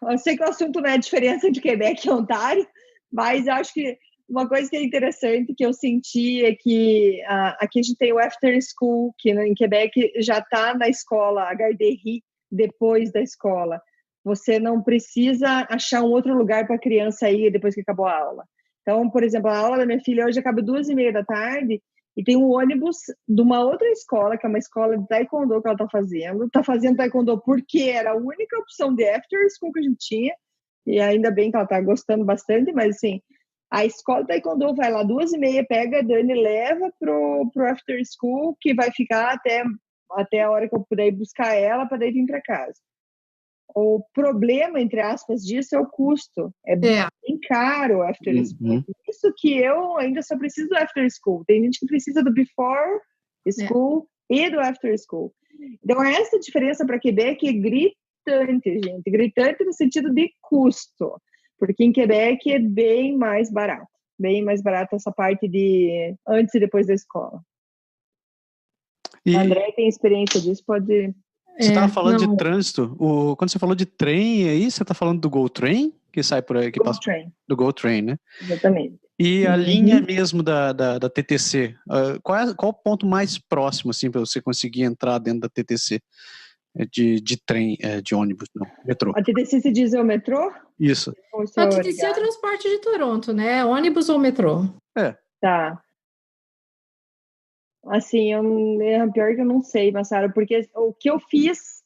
Eu sei que o assunto não é a diferença de Quebec e Ontário, mas eu acho que uma coisa que é interessante que eu senti é que aqui a gente tem o after school, que em Quebec já está na escola, a garderie, depois da escola. Você não precisa achar um outro lugar para a criança ir depois que acabou a aula. Então, por exemplo, a aula da minha filha hoje acaba 2h30 da tarde e tem um ônibus de uma outra escola, que é uma escola de taekwondo que ela está fazendo. Está fazendo taekwondo porque era a única opção de after school que a gente tinha, e ainda bem que ela está gostando bastante, mas assim, a escola de taekwondo vai lá 2h30, pega a Dani e leva pro after school, que vai ficar até a hora que eu puder ir buscar ela para daí vir para casa. O problema, entre aspas, disso é o custo. É bem caro o after school. Isso que eu ainda só preciso do after school. Tem gente que precisa do before school e do after school. Então, essa diferença para Quebec é gritante, gente. Gritante no sentido de custo. Porque em Quebec é bem mais barato. Bem mais barato essa parte de antes e depois da escola. O André tem experiência disso, pode... Você estava falando de trânsito. Quando você falou de trem, aí você está falando do GO Train, que sai por aí, que passa do GO Train, né? Exatamente. E a linha mesmo da TTC, qual o ponto mais próximo, assim, para você conseguir entrar dentro da TTC? De trem, de ônibus, não, metrô. A TTC se diz o metrô? Isso. A TTC é o transporte de Toronto, né? Ônibus ou metrô? Tá. Assim, pior que eu não sei, Massara, porque o que eu fiz,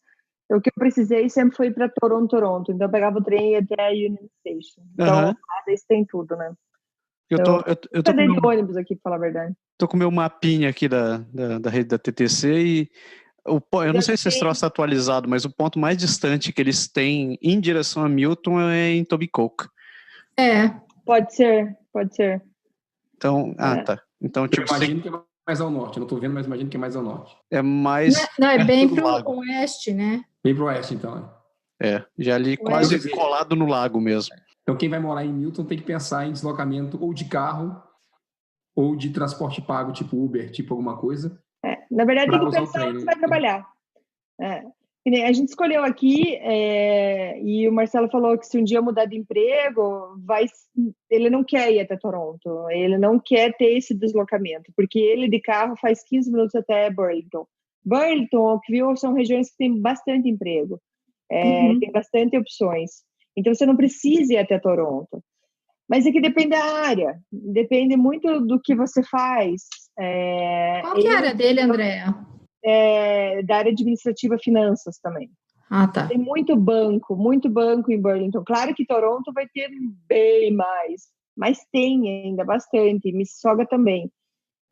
o que eu precisei sempre foi para Toronto. Então eu pegava o trem e ia até a Union Station. Então, isso tem tudo, né? Eu tô com meu ônibus aqui, pra falar a verdade. Tô com o meu mapinha aqui da rede da TTC e eu não sei se esse troço está atualizado, mas o ponto mais distante que eles têm em direção a Milton é em Etobicoke. Pode ser. Então, tá. Então, tipo, imagino que é mais ao norte. Eu não estou vendo, mas imagino que é mais ao norte. É mais... Não, é bem pro oeste, né? Bem pro oeste, então. Já ali quase colado no lago mesmo. Então, quem vai morar em Milton tem que pensar em deslocamento ou de carro ou de transporte pago, tipo Uber, tipo alguma coisa. Na verdade, tem que pensar onde você vai trabalhar. A gente escolheu aqui e o Marcelo falou que se um dia mudar de emprego, ele não quer ir até Toronto, ele não quer ter esse deslocamento, porque ele de carro faz 15 minutos até Burlington. Burlington, Oakville são regiões que têm bastante emprego, tem bastante opções. Então, você não precisa ir até Toronto. Mas é que depende da área, depende muito do que você faz. Qual que é a área dele, Andréa? Da área administrativa, finanças também. Ah, tá. Tem muito banco em Burlington. Claro que Toronto vai ter bem mais, mas tem ainda bastante, Mississauga também.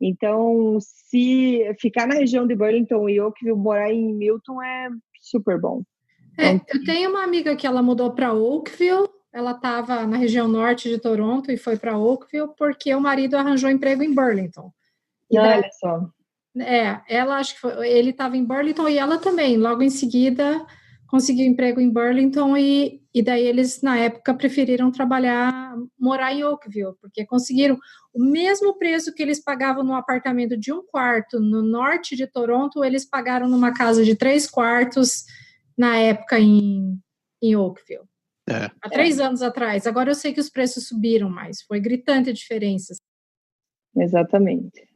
Então, se ficar na região de Burlington e Oakville, morar em Milton é super bom. Eu tenho uma amiga que ela mudou para Oakville, ela estava na região norte de Toronto e foi para Oakville porque o marido arranjou emprego em Burlington. Olha só. Ela acho que ele estava em Burlington e ela também, logo em seguida conseguiu emprego em Burlington e daí eles na época preferiram morar em Oakville, porque conseguiram o mesmo preço que eles pagavam no apartamento de 1 quarto no norte de Toronto, eles pagaram numa casa de 3 quartos na época em Oakville. Há 3 anos atrás. Agora eu sei que os preços subiram, mas foi gritante a diferença. Exatamente.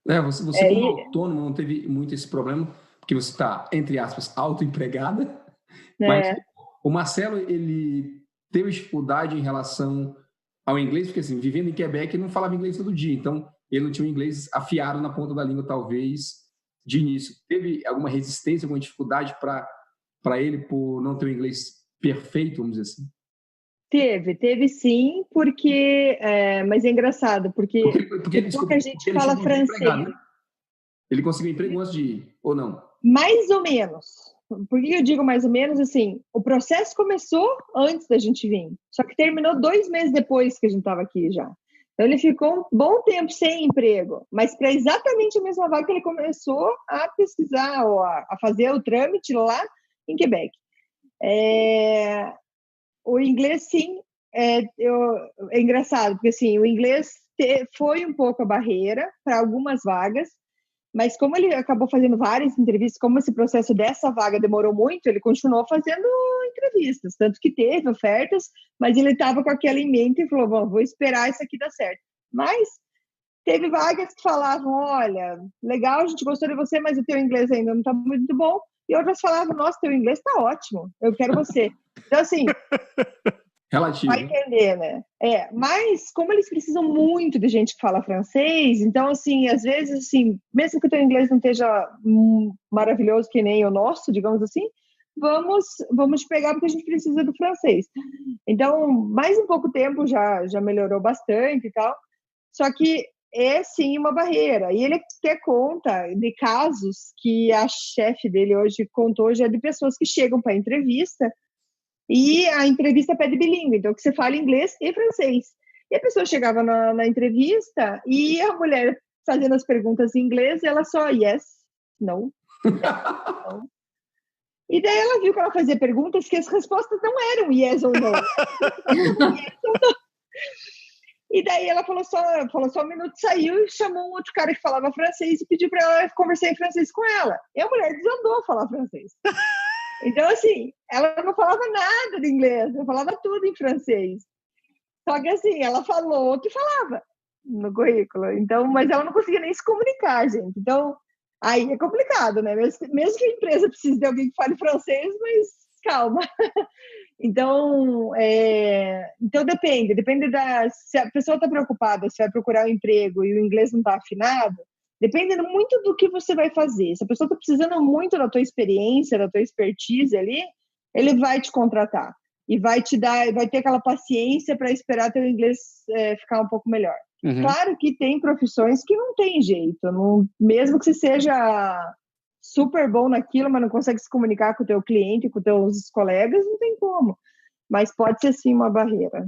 Você como autônomo não teve muito esse problema, porque você está, entre aspas, autoempregada, mas o Marcelo, ele teve dificuldade em relação ao inglês, porque assim, vivendo em Quebec, ele não falava inglês todo dia, então ele não tinha o inglês afiado na ponta da língua, talvez, de início. Teve alguma resistência, alguma dificuldade para ele por não ter o inglês perfeito, vamos dizer assim? Teve sim, porque mas é engraçado, porque pouca gente fala francês. Né? Ele conseguiu emprego antes de ir, ou não? Mais ou menos. Por que eu digo mais ou menos? Assim, o processo começou antes da gente vir, só que terminou 2 meses depois que a gente estava aqui já. Então, ele ficou um bom tempo sem emprego, mas para exatamente a mesma vaga que ele começou a pesquisar ou a fazer o trâmite lá em Quebec. O inglês, sim, é engraçado, porque assim, o inglês foi um pouco a barreira para algumas vagas, mas como ele acabou fazendo várias entrevistas, como esse processo dessa vaga demorou muito, ele continuou fazendo entrevistas, tanto que teve ofertas, mas ele estava com aquela em mente e falou, bom, vou esperar isso aqui dar certo. Mas teve vagas que falavam, olha, legal, a gente gostou de você, mas o teu inglês ainda não está muito bom, e outras falavam, nossa, teu inglês está ótimo, eu quero você. Então, assim, relativo. Vai entender, né? Mas como eles precisam muito de gente que fala francês, então, assim, às vezes, assim, mesmo que o teu inglês não esteja maravilhoso que nem o nosso, digamos assim, vamos te pegar porque a gente precisa do francês. Então, mais um pouco tempo já melhorou bastante e tal, só que é, sim, uma barreira. E ele até conta de casos que a chefe dele hoje contou já de pessoas que chegam para entrevista e a entrevista pede bilíngue, então que você fala inglês e francês. E a pessoa chegava na entrevista e a mulher fazendo as perguntas em inglês, ela só yes, no, yes, no. E daí ela viu que ela fazia perguntas que as respostas não eram yes ou no. Yes ou no. E daí ela falou só um minuto, saiu e chamou um outro cara que falava francês e pediu para ela conversar em francês com ela. E a mulher desandou a falar francês. Então, assim, ela não falava nada de inglês, ela falava tudo em francês. Só que, assim, ela falou o que falava no currículo. Então, mas ela não conseguia nem se comunicar, gente. Então, aí é complicado, né? Mesmo que a empresa precise de alguém que fale francês, mas calma. Então depende se a pessoa está preocupada, se vai procurar um emprego e o inglês não está afinado, depende muito do que você vai fazer. Se a pessoa está precisando muito da tua experiência, da tua expertise ali, ele vai te contratar e vai ter aquela paciência para esperar teu inglês ficar um pouco melhor. Uhum. Claro que tem profissões que não tem jeito, mesmo que você seja super bom naquilo, mas não consegue se comunicar com o teu cliente, com os teus colegas, não tem como. Mas pode ser sim uma barreira.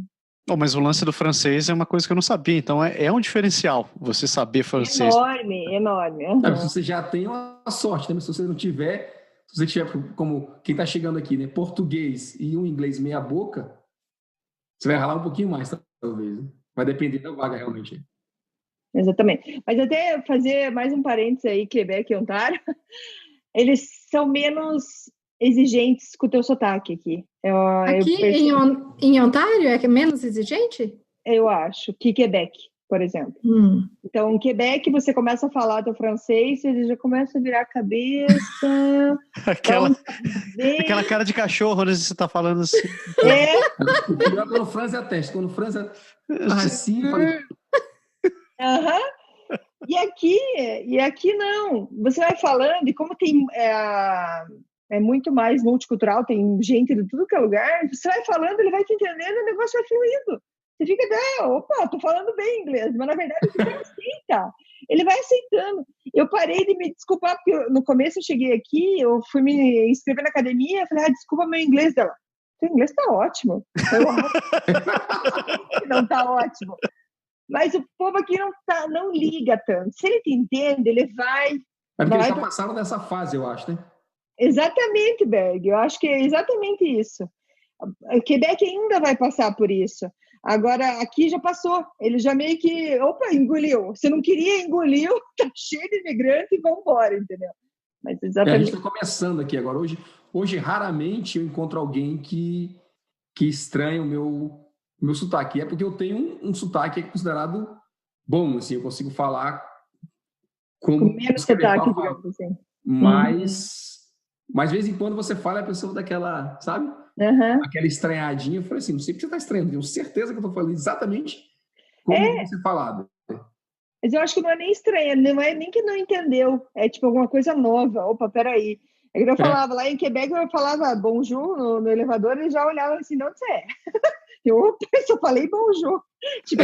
Oh, mas o lance do francês é uma coisa que eu não sabia, então é um diferencial você saber francês. Enorme. Uhum. Você já tem uma sorte, né? Se você não tiver, Se você tiver como quem está chegando aqui, né, português e um inglês meia boca, você vai ralar um pouquinho mais, talvez. Né? Vai depender da vaga, realmente. Exatamente. Mas até fazer mais um parênteses aí, Quebec e Ontário, eles são menos exigentes com o teu sotaque aqui. Aqui em Ontário é menos exigente? Eu acho que Quebec, por exemplo. Então, em Quebec, você começa a falar teu francês, ele já começa a virar a cabeça. Aquela cara de cachorro, né? Você tá falando assim. O pior é quando franze a testa. Quando franze assim, falei... E aqui não. Você vai falando, e como tem é muito mais multicultural, tem gente de tudo que é lugar, você vai falando, ele vai te entendendo, o negócio vai fluindo. Você fica, opa, tô falando bem inglês, mas na verdade você aceita. Ele vai aceitando. Eu parei de me desculpar, porque no começo eu cheguei aqui, eu fui me inscrever na academia, falei, desculpa meu inglês dela. Seu inglês tá ótimo. Não tá ótimo. Mas o povo aqui não liga tanto. Se ele te entende, ele vai... É porque eles já passaram dessa fase, eu acho, né? Exatamente, Berg. Eu acho que é exatamente isso. O Quebec ainda vai passar por isso. Agora, aqui já passou. Ele já meio que... Opa, engoliu. Você não queria, engoliu. Tá cheio de imigrante e vão embora, entendeu? Mas exatamente... A gente está começando aqui agora. Hoje, raramente, eu encontro alguém que estranha o meu sotaque. É porque eu tenho um sotaque que é considerado bom, assim, eu consigo falar com menos sotaque, digamos assim. Mas de vez em quando você fala, a pessoa daquela, sabe? Aquela estranhadinha. Eu falei assim, não sei porque você está estranhando, tenho certeza que eu estou falando exatamente como você falado. Mas eu acho que não é nem estranha, não é nem que não entendeu, é tipo alguma coisa nova. Opa, peraí. É que eu falava, lá em Quebec, eu falava bonjour no elevador, ele já olhava assim, de onde você é? Eu só falei bonjour. Tipo...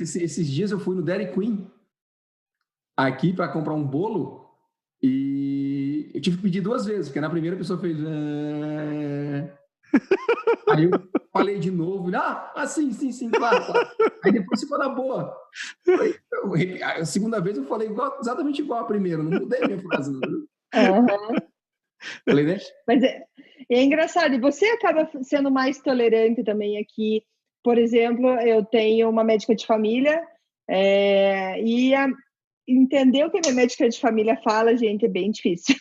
Esses dias eu fui no Dairy Queen aqui para comprar um bolo e eu tive que pedir 2 vezes, porque na primeira a pessoa fez... Aí eu falei de novo, sim, claro. Aí depois ficou na boa. A segunda vez eu falei exatamente igual a primeira, não mudei a minha frase. Falei, né? Mas é engraçado, e você acaba sendo mais tolerante também aqui. Por exemplo, eu tenho uma médica de família e entender o que a minha médica de família fala, gente, é bem difícil.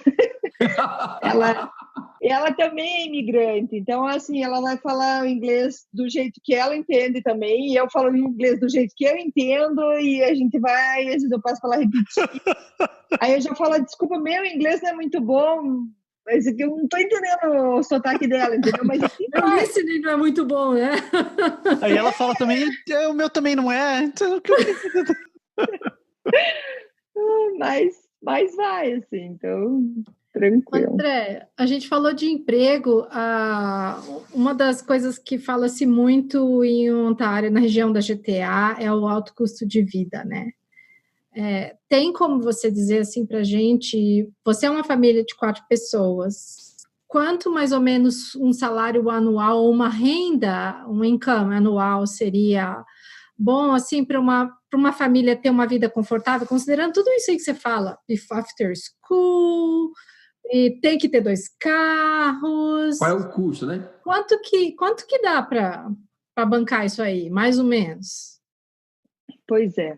Ela também é imigrante, então, assim, ela vai falar o inglês do jeito que ela entende também, e eu falo o inglês do jeito que eu entendo, e a gente vai, às vezes eu passo para ela repetir. Aí eu já falo, desculpa, meu inglês não é muito bom, mas eu não estou entendendo o sotaque dela, entendeu? Mas assim, o listening não é muito bom, né? Aí ela fala também, o meu também não é. Então... mas vai, assim, então... Tranquilo. André, a gente falou de emprego, uma das coisas que fala-se muito em Ontário, na região da GTA, é o alto custo de vida, né? Tem como você dizer assim para a gente, você é uma família de 4 pessoas, quanto mais ou menos um salário anual ou uma renda, um income anual seria bom, assim, para uma família ter uma vida confortável, considerando tudo isso aí que você fala, after school... E tem que ter 2 carros. Qual é o custo, né? Quanto que dá para bancar isso aí, mais ou menos? Pois é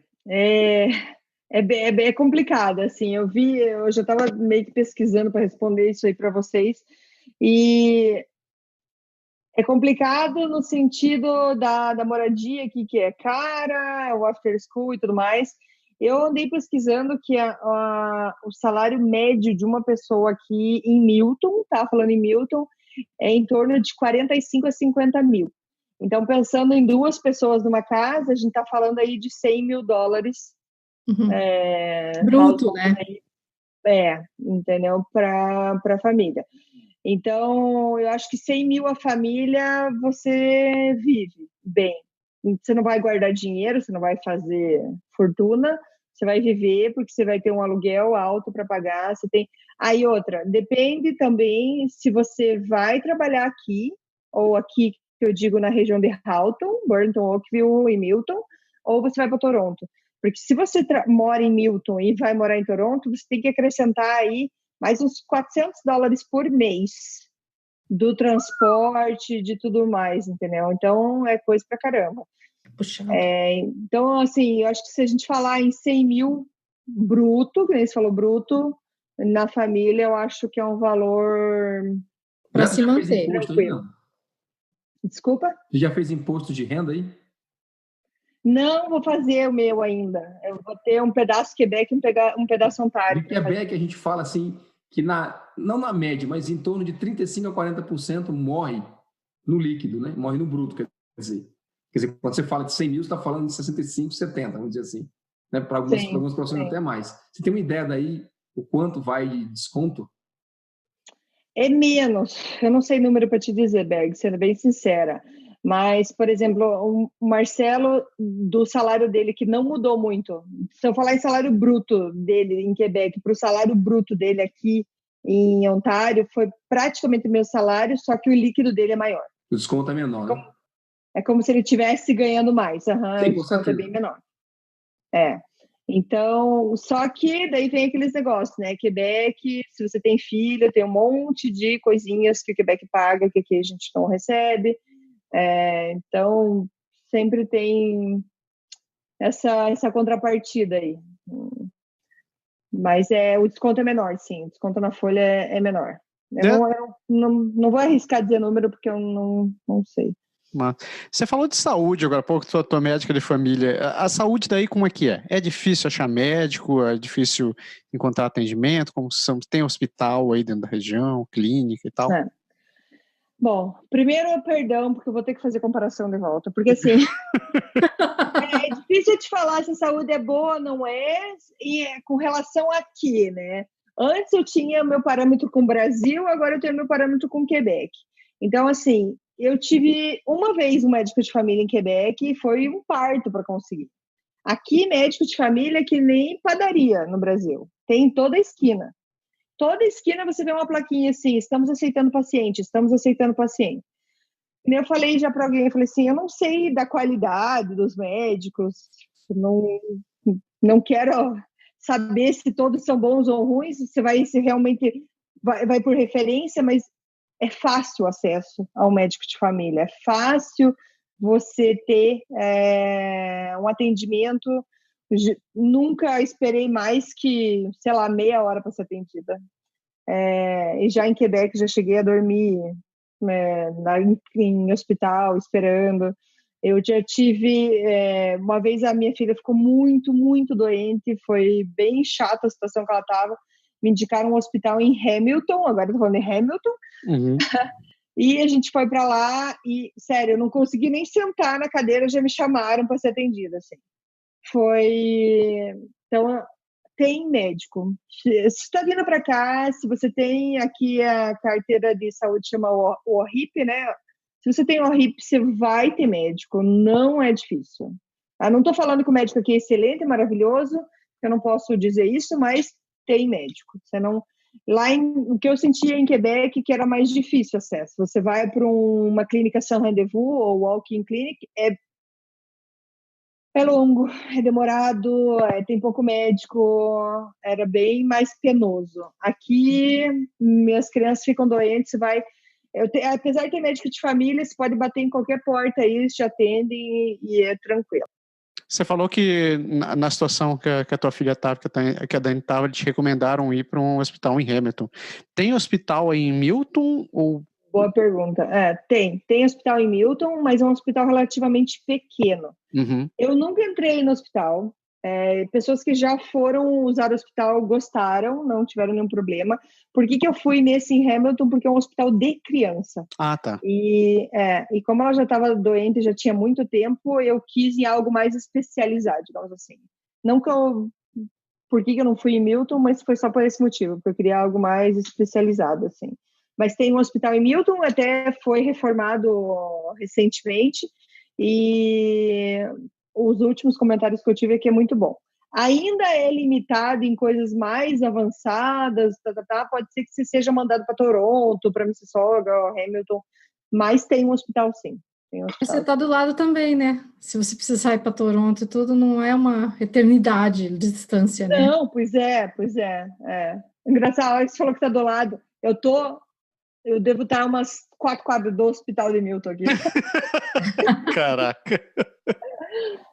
complicado, assim, eu já estava meio que pesquisando para responder isso aí para vocês, e é complicado no sentido da moradia aqui, que é cara, o after school e tudo mais. Eu andei pesquisando que o salário médio de uma pessoa aqui em Milton, falando em Milton, é em torno de 45 a 50 mil. Então, pensando em 2 pessoas numa casa, a gente está falando aí de $100 mil. Bruto, né? Entendeu? Para a família. Então, eu acho que 100 mil a família, você vive bem. Você não vai guardar dinheiro, você não vai fazer fortuna, você vai viver porque você vai ter um aluguel alto para pagar. Você tem. Aí outra, depende também se você vai trabalhar aqui, ou aqui, que eu digo na região de Halton, Burton, Oakville e Milton, ou você vai para Toronto. Porque se você mora em Milton e vai morar em Toronto, você tem que acrescentar aí mais uns $400 por mês do transporte, de tudo mais, entendeu? Então, é coisa pra caramba. Puxa. Então, assim, eu acho que se a gente falar em 100 mil bruto, que nem você falou bruto, na família, eu acho que é um valor para se manter. Tranquilo. Desculpa? Você já fez imposto de renda aí? Não vou fazer o meu ainda. Eu vou ter um pedaço Quebec e um pedaço Ontário. No Quebec, a gente fala assim, que não na média, mas em torno de 35% a 40% morre no líquido, né? Morre no bruto, quer dizer, quando você fala de 100 mil, você está falando de 65, 70, vamos dizer assim. Né? Para algumas profissões até mais. Você tem uma ideia daí, o quanto vai de desconto? É menos. Eu não sei número para te dizer, Berg, sendo bem sincera. Mas, por exemplo, o Marcelo, do salário dele, que não mudou muito. Se eu falar em salário bruto dele em Quebec para o salário bruto dele aqui em Ontário, foi praticamente o meu salário, só que o líquido dele é maior. O desconto é menor, né? É como se ele estivesse ganhando mais. Sim, o desconto é bem menor. Então, só que daí vem aqueles negócios, né? Quebec, se você tem filho, tem um monte de coisinhas que o Quebec paga, que aqui a gente não recebe. Então, sempre tem essa contrapartida aí. Mas o desconto é menor, sim. O desconto na folha é menor. Eu não vou arriscar dizer número, porque eu não sei. Você falou de saúde agora há pouco, tua médica de família. A saúde daí como é que é? É difícil achar médico? É difícil encontrar atendimento? Tem hospital aí dentro da região, clínica e tal? Bom, primeiro, perdão, porque eu vou ter que fazer comparação de volta, porque assim, é difícil te falar se a saúde é boa ou não é, e com relação aqui, né? Antes eu tinha meu parâmetro com o Brasil, agora eu tenho meu parâmetro com o Quebec. Então, assim, eu tive uma vez um médico de família em Quebec e foi um parto para conseguir. Aqui, médico de família é que nem padaria no Brasil, tem em toda a esquina. Toda esquina você vê uma plaquinha assim, estamos aceitando paciente, estamos aceitando paciente. E eu falei já para alguém, eu falei assim, eu não sei da qualidade dos médicos, não quero saber se todos são bons ou ruins, se realmente vai por referência, mas é fácil o acesso ao médico de família, é fácil você ter um atendimento. Nunca esperei mais que, sei lá, meia hora para ser atendida. E já em Quebec, já cheguei a dormir em hospital, esperando. Eu já tive... uma vez a minha filha ficou muito, muito doente, foi bem chata a situação que ela estava. Me indicaram um hospital em Hamilton, agora estou falando em Hamilton. Uhum. E a gente foi para lá e, sério, eu não consegui nem sentar na cadeira, já me chamaram para ser atendida, assim. Então, tem médico. Se está vindo para cá, se você tem aqui a carteira de saúde, chama o ORIP, né? Se você tem o ORIP, você vai ter médico, não é difícil. Não estou falando que o médico aqui é excelente, é maravilhoso, eu não posso dizer isso, mas tem médico. O que eu sentia em Quebec, que era mais difícil o acesso. Você vai para uma clínica sans rendezvous ou walk-in clinic, é longo, é demorado, tem pouco médico, era bem mais penoso. Aqui, minhas crianças ficam doentes, apesar de ter médico de família, você pode bater em qualquer porta aí, eles te atendem e é tranquilo. Você falou que na situação que a tua filha estava, que a Dani estava, eles te recomendaram ir para um hospital em Hamilton. Tem hospital aí em Milton? Ou... Boa pergunta. Tem hospital em Milton, mas é um hospital relativamente pequeno. Uhum. Eu nunca entrei no hospital. Pessoas que já foram usar o hospital gostaram, não tiveram nenhum problema. Por que eu fui nesse em Hamilton? Porque é um hospital de criança. Ah, tá. E como ela já estava doente, já tinha muito tempo, eu quis em algo mais especializado, digamos assim. Não que por que eu não fui em Milton, mas foi só por esse motivo, porque eu queria algo mais especializado, assim. Mas tem um hospital em Milton, até foi reformado recentemente, e os últimos comentários que eu tive é que é muito bom. Ainda é limitado em coisas mais avançadas, pode ser que você seja mandado para Toronto, para Mississauga, Hamilton, mas tem um hospital sim. Você está do lado também, né? Se você precisar ir para Toronto e tudo, não é uma eternidade de distância, né? Não, pois é. Engraçado, a hora que você falou que tá do lado. Eu devo estar umas 4 quadras do Hospital de Milton aqui. Caraca.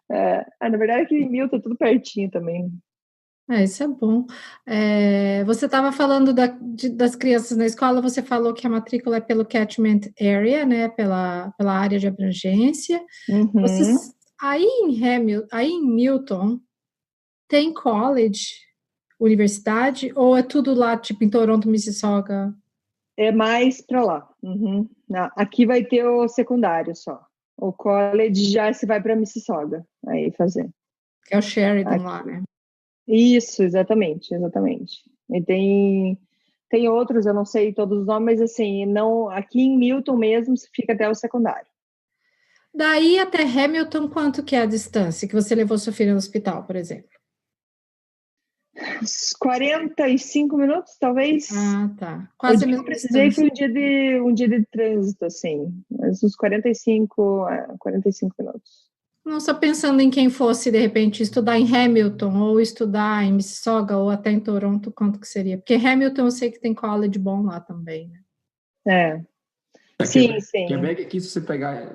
Na verdade, aqui em Milton é tudo pertinho também. Isso é bom. Você estava falando das crianças na escola, você falou que a matrícula é pelo catchment area, né? Pela área de abrangência. Uhum. Aí em Milton, tem college, universidade, ou é tudo lá, tipo em Toronto, Mississauga? É mais para lá. Uhum. Aqui vai ter o secundário só. O college já se vai para Mississauga aí fazer. Que é o Sheridan lá, né? Isso, exatamente. E tem outros, eu não sei todos os nomes, mas assim, não, aqui em Milton mesmo fica até o secundário. Daí até Hamilton, quanto que é a distância que você levou sua filha no hospital, por exemplo? 45 minutos, talvez. Tá. Quase a mesma precisei distância. Foi um dia de trânsito, assim, mas uns 45 minutos. Não, só pensando em quem fosse, de repente, estudar em Hamilton, ou estudar em Mississauga, ou até em Toronto, quanto que seria? Porque Hamilton eu sei que tem college bom lá também, né? Sim. Quebec aqui, se você pegar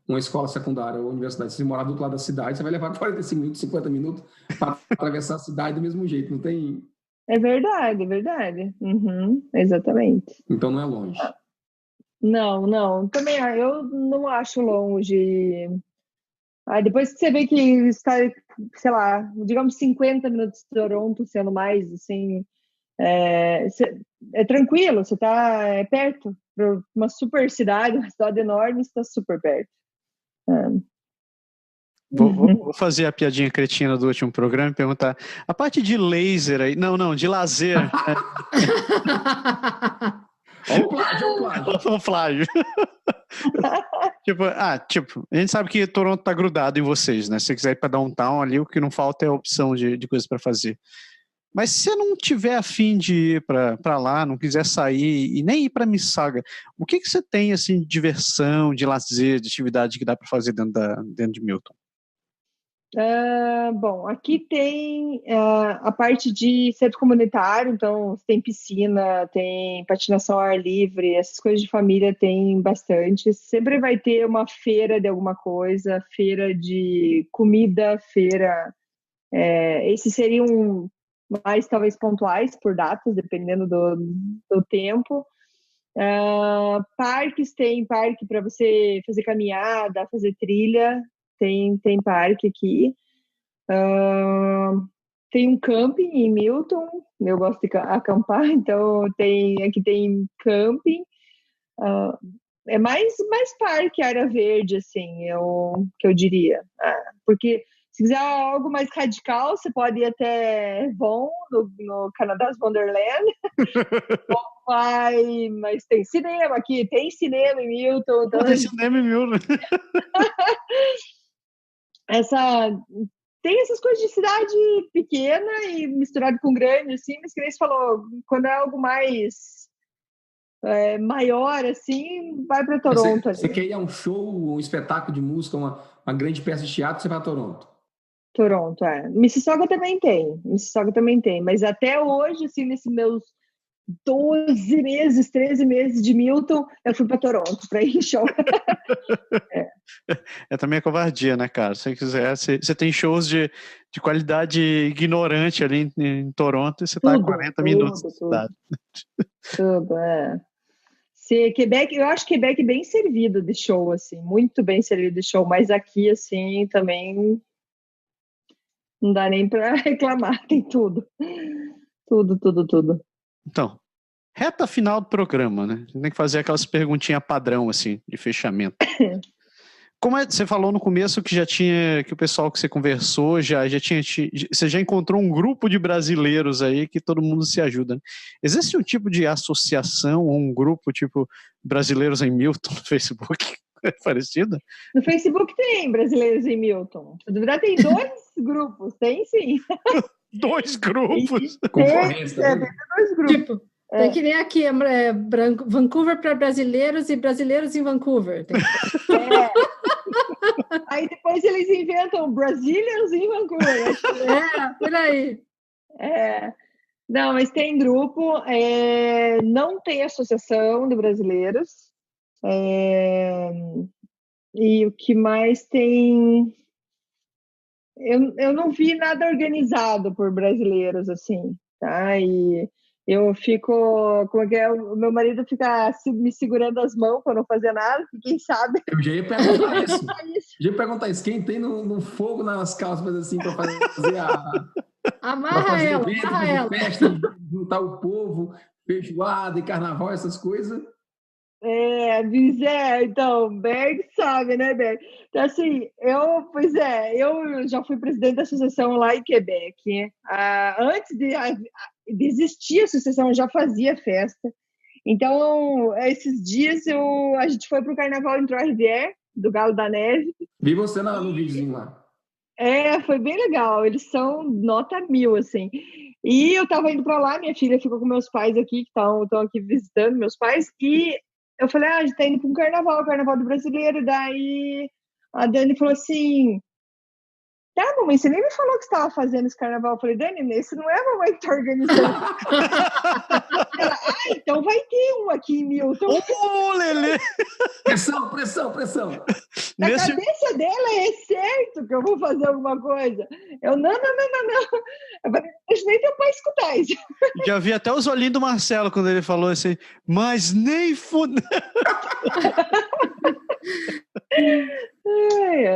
uma escola secundária ou universidade, se você morar do outro lado da cidade, você vai levar 45 minutos, 50 minutos para atravessar a cidade do mesmo jeito, não tem... É verdade. Uhum, exatamente. Então não é longe. Não. Também eu não acho longe. Depois que você vê que está, sei lá, digamos 50 minutos de Toronto, sendo mais, assim, é tranquilo, você está perto, para uma super cidade, uma cidade enorme, você está super perto. Vou fazer a piadinha cretina do último programa e perguntar, a parte de laser aí, não, de lazer. Olha o plágio. Tipo, a gente sabe que Toronto tá grudado em vocês, né? Se você quiser ir para downtown ali, o que não falta é a opção de coisas para fazer. Mas se você não tiver afim de ir para lá, não quiser sair e nem ir para Mississauga, o que você tem assim de diversão, de lazer, de atividade que dá para fazer dentro de Milton? Bom, aqui tem a parte de centro comunitário, então tem piscina, tem patinação ao ar livre, essas coisas de família tem bastante. Sempre vai ter uma feira de alguma coisa, feira de comida, feira. Esses seriam mais talvez pontuais por datas, dependendo do tempo. Parques, tem parque para você fazer caminhada, fazer trilha. Tem parque aqui. Tem um camping em Milton. Eu gosto de acampar, então aqui tem camping. É mais parque, área verde, assim, que eu diria. Porque se quiser algo mais radical, você pode ir até Vaughan, no Canada's Wonderland. Mas tem cinema aqui, tem cinema em Milton. Então... Tem cinema em Milton. Tem essas coisas de cidade pequena e misturado com grande, assim, mas que nem você falou, quando é algo mais maior, assim, vai para Toronto. Você quer ir a um show, um espetáculo de música, uma grande peça de teatro, você vai a Toronto? Toronto, Mississauga também tem, mas até hoje, assim, nesses meus 12 meses, 13 meses de Milton, eu fui para Toronto para ir em show. É também covardia, né, cara? Se você quiser, você tem shows de qualidade ignorante ali em Toronto e você está a 40 minutos da cidade. Tudo. Quebec, eu acho Quebec bem servido de show, assim, muito bem servido de show, mas aqui, assim, também não dá nem para reclamar, tem tudo. Tudo. Então, reta final do programa, né? Tem que fazer aquelas perguntinhas padrão, assim, de fechamento. Como você falou no começo que que o pessoal que você conversou você já encontrou um grupo de brasileiros aí que todo mundo se ajuda, né? Existe um tipo de associação ou um grupo tipo Brasileiros em Milton no Facebook? É parecido? No Facebook tem Brasileiros em Milton. Na verdade, tem 2 grupos, tem sim. 2 grupos? Concorrência. Tem 2 grupos. Tipo, tem que nem aqui, Vancouver para brasileiros e brasileiros em Vancouver. Aí depois eles inventam Brazilians em Vancouver. Por aí. Não, mas tem grupo, não tem associação de brasileiros. E o que mais tem... Eu não vi nada organizado por brasileiros, assim, tá? E eu fico... Como é que é? O meu marido fica me segurando as mãos para não fazer nada, que quem sabe... Eu já ia perguntar isso. Já ia perguntar isso. Quem tem no fogo nas calças, assim, para fazer Amarra ela, evento, amarra ela. festa, juntar o povo, feijoada e carnaval, essas coisas. Então, Berg sabe, né, Berg? Então, assim, eu já fui presidente da associação lá em Quebec. Antes de existir a associação, eu já fazia festa. Então, esses dias a gente foi para o Carnaval em Trois-Rivières, do Galo da Neve. Vi você no videozinho lá. Foi bem legal. Eles são nota 1000, assim. E eu estava indo para lá, minha filha ficou com meus pais aqui, que estão aqui visitando meus pais, e eu falei, a gente tá indo para um carnaval do brasileiro. Daí a Dani falou assim, tá, mamãe, você nem me falou que você estava fazendo esse carnaval. Eu falei, Dani, esse não é a mamãe que tá organizando. Ela, então vai ter um aqui em Milton. Lelê! Pressão. Na cabeça dela é certo que eu vou fazer alguma coisa. Eu, não. Eu falei, deixa nem teu pai escutar isso. Já vi até os olhinhos do Marcelo quando ele falou assim, mas nem fudeu.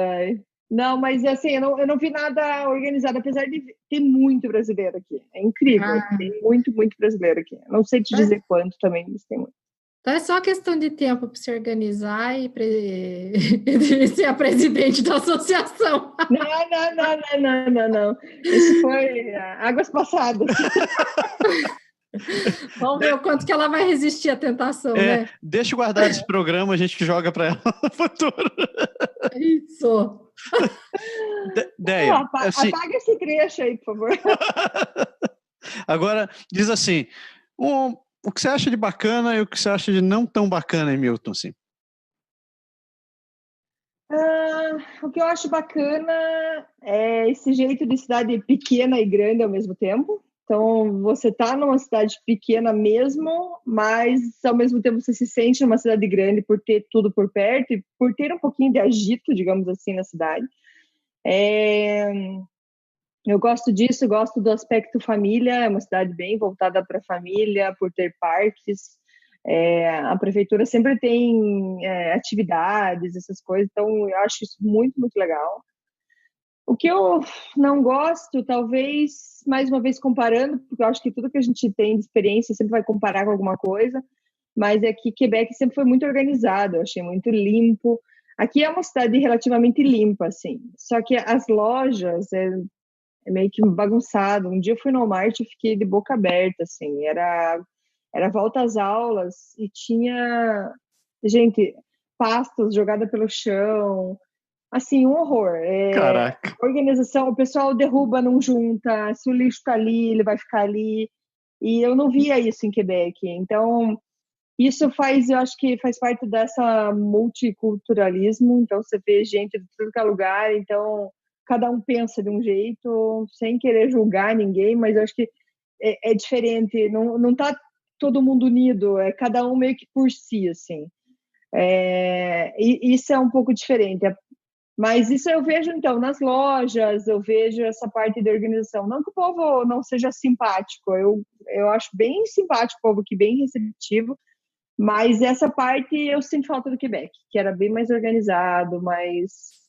Ai. Não, mas assim, eu não vi nada organizado, apesar de ter muito brasileiro aqui. É incrível, tem muito brasileiro aqui. Não sei te dizer quanto também, mas tem muito. Então é só questão de tempo para se organizar e ser a presidente da associação. Não. Isso foi águas passadas. Vamos ver o quanto que ela vai resistir à tentação, né? Deixa eu guardar esse programa, a gente que joga para ela no futuro. Isso. Deia, assim, apaga esse trecho aí, por favor. Agora, diz assim, o que você acha de bacana e o que você acha de não tão bacana em Milton, assim? O que eu acho bacana é esse jeito de cidade pequena e grande ao mesmo tempo. Então, você está numa cidade pequena mesmo, mas ao mesmo tempo você se sente numa cidade grande por ter tudo por perto e por ter um pouquinho de agito, digamos assim, na cidade. Eu gosto disso, gosto do aspecto família, é uma cidade bem voltada para a família, por ter parques. A prefeitura sempre tem atividades, essas coisas, então eu acho isso muito legal. O que eu não gosto, talvez, mais uma vez comparando, porque eu acho que tudo que a gente tem de experiência sempre vai comparar com alguma coisa, mas é que Quebec sempre foi muito organizado, eu achei muito limpo. Aqui é uma cidade relativamente limpa, assim, só que as lojas é meio que bagunçado. Um dia eu fui no Walmart e fiquei de boca aberta, assim, era volta às aulas e tinha, gente, pastas jogadas pelo chão, assim, um horror. Caraca. Organização, o pessoal derruba, não junta, se o lixo tá ali, ele vai ficar ali, e eu não via isso em Quebec, então isso eu acho que faz parte dessa multiculturalismo, então você vê gente de todo lugar, então cada um pensa de um jeito, sem querer julgar ninguém, mas eu acho que é diferente, não tá todo mundo unido, é cada um meio que por si, assim. E isso é um pouco diferente, mas isso eu vejo, então, nas lojas, eu vejo essa parte de organização. Não que o povo não seja simpático, eu acho bem simpático o povo aqui, bem receptivo, mas essa parte eu sinto falta do Quebec, que era bem mais organizado, mais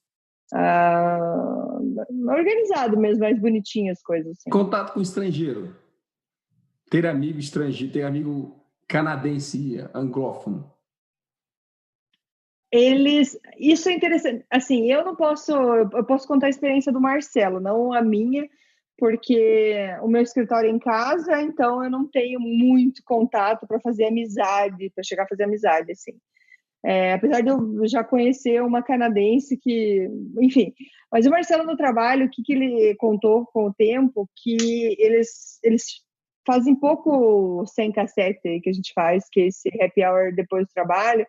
organizado mesmo, mais bonitinho as coisas. Assim. Contato com estrangeiro. Ter amigo estrangeiro, ter amigo canadense, anglófono. Isso é interessante. Assim, eu posso contar a experiência do Marcelo, não a minha, porque o meu escritório é em casa, então eu não tenho muito contato para fazer amizade, para chegar a fazer amizade, assim. Apesar de eu já conhecer uma canadense que, enfim, mas o Marcelo no trabalho, o que ele contou com o tempo, que eles fazem pouco sem cassete que a gente faz, que é esse happy hour depois do trabalho,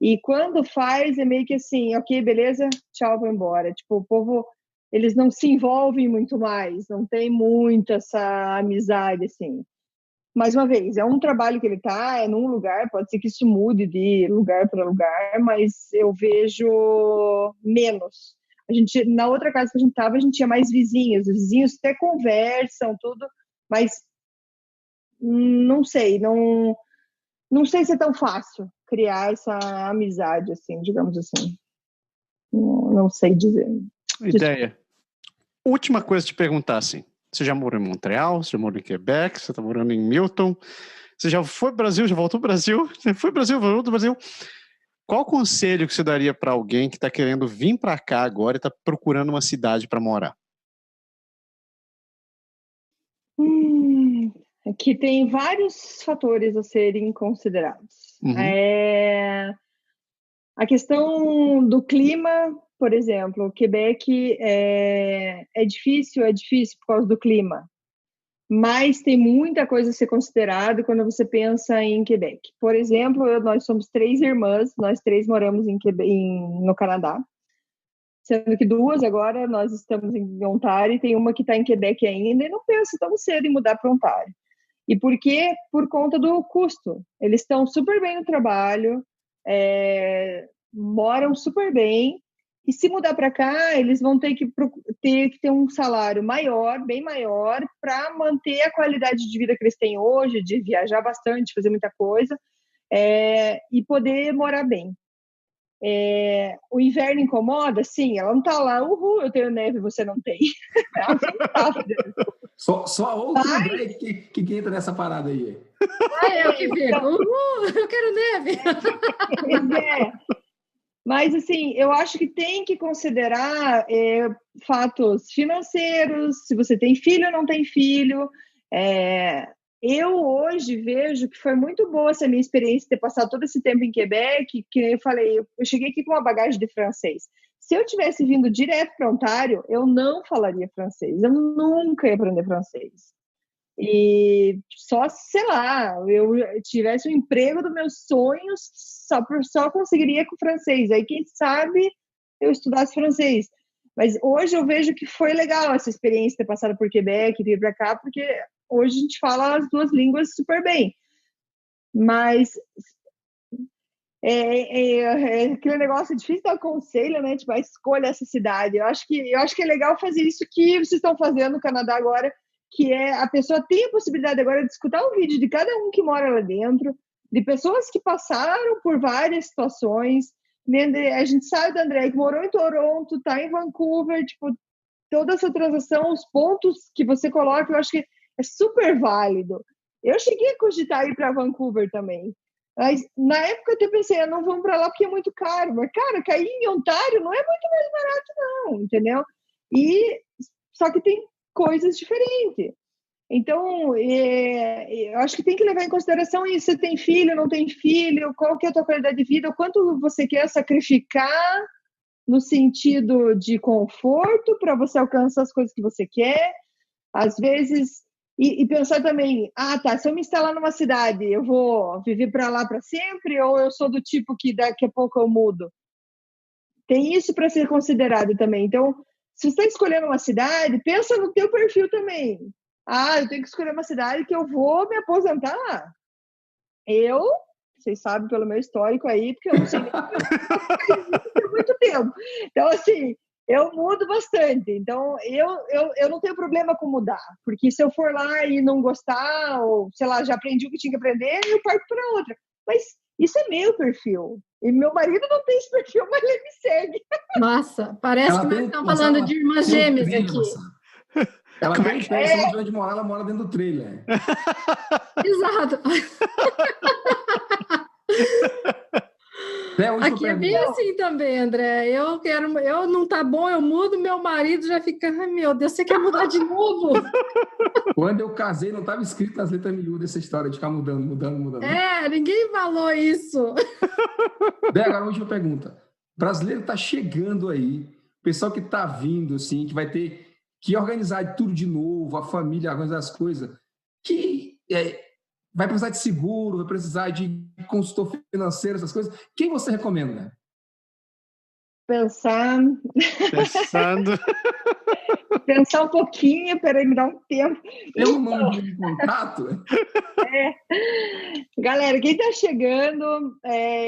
e quando faz é meio que assim, ok, beleza, tchau, vou embora. Tipo, o povo eles não se envolvem muito mais, não tem muito essa amizade, assim. Mais uma vez, é um trabalho que ele está, é num lugar, pode ser que isso mude de lugar para lugar, mas eu vejo menos. Na outra casa que a gente estava, a gente tinha mais vizinhos, os vizinhos até conversam, tudo, mas não sei se é tão fácil criar essa amizade, assim, digamos assim. Não sei dizer. Ideia. Última coisa de perguntar, assim. Você já morou em Montreal? Você já morou em Quebec? Você está morando em Milton? Você já foi para o Brasil? Já voltou ao Brasil? Você foi para o Brasil? Voltou ao Brasil? Qual conselho que você daria para alguém que está querendo vir para cá agora e está procurando uma cidade para morar? Aqui tem vários fatores a serem considerados. A questão do clima, por exemplo, Quebec é difícil por causa do clima, mas tem muita coisa a ser considerada quando você pensa em Quebec. Por exemplo, nós somos 3 irmãs, nós 3 moramos no Canadá, sendo que 2 agora nós estamos em Ontário e tem uma que está em Quebec ainda e não pensa tão cedo em mudar para Ontário. E por quê? Por conta do custo. Eles estão super bem no trabalho, moram super bem, e se mudar para cá, eles vão ter que ter um salário maior, bem maior, para manter a qualidade de vida que eles têm hoje, de viajar bastante, fazer muita coisa, e poder morar bem. O inverno incomoda? Sim, ela não está lá, eu tenho neve, você não tem. Ela não tá fazendo. Só outro André que entra nessa parada aí. Eu que fico, eu quero neve. Mas, assim, eu acho que tem que considerar fatos financeiros, se você tem filho ou não tem filho. Eu hoje vejo que foi muito boa essa minha experiência de ter passado todo esse tempo em Quebec, que eu falei, eu cheguei aqui com uma bagagem de francês. Se eu tivesse vindo direto para Ontário, eu não falaria francês, eu nunca ia aprender francês. E só, sei lá, eu tivesse o emprego dos meus sonhos, só conseguiria com francês. Aí, quem sabe, eu estudasse francês. Mas hoje eu vejo que foi legal essa experiência de ter passado por Quebec e vir para cá, porque hoje a gente fala as 2 línguas super bem. Mas aquele negócio difícil dar conselho, né? Tipo, escolha essa cidade. Eu acho que é legal fazer isso que vocês estão fazendo no Canadá agora, que a pessoa tem a possibilidade agora de escutar um vídeo de cada um que mora lá dentro, de pessoas que passaram por várias situações. A gente sabe da André, que morou em Toronto, está em Vancouver, tipo, toda essa transação, os pontos que você coloca, eu acho que é super válido. Eu cheguei a cogitar ir para Vancouver também, mas na época eu até pensei, não vamos para lá porque é muito caro. Mas, cara, cair em Ontário não é muito mais barato, não, entendeu? Só que tem coisas diferentes. Então, eu acho que tem que levar em consideração isso. Você tem filho, não tem filho, qual que é a tua qualidade de vida, o quanto você quer sacrificar no sentido de conforto para você alcançar as coisas que você quer. Às vezes, e pensar também, se eu me instalar numa cidade, eu vou viver para lá para sempre, ou eu sou do tipo que daqui a pouco eu mudo? Tem isso para ser considerado também. Então, se você está escolhendo uma cidade, pensa no teu perfil também. Eu tenho que escolher uma cidade que eu vou me aposentar lá. Vocês sabem pelo meu histórico aí, porque eu não sei nem por muito tempo. Então, assim, eu mudo bastante. Então, eu não tenho problema com mudar, porque se eu for lá e não gostar, ou, sei lá, já aprendi o que tinha que aprender, eu parto para outra. Mas isso é meu perfil. E meu marido não tem esse perfil, mas ele me segue. Nossa, parece que nós estamos falando de irmãs gêmeas aqui. Ela tem intenção de onde morar, ela mora dentro do trailer. Exato. Aqui é bem assim também, André. Eu não tá bom, eu mudo, meu marido já fica, ai meu Deus, você quer mudar de novo? Quando eu casei, não estava escrito nas letras miúdas essa história de ficar mudando. Ninguém falou isso. Agora, a última pergunta. O brasileiro está chegando aí, o pessoal que está vindo, assim, que vai ter que organizar tudo de novo, a família, organizar as coisas, que vai precisar de seguro, vai precisar de consultor financeiro, essas coisas. Quem você recomenda? Pensando. Pensar um pouquinho, peraí, me dá um tempo. Tem um nome de contato? Galera, quem está chegando,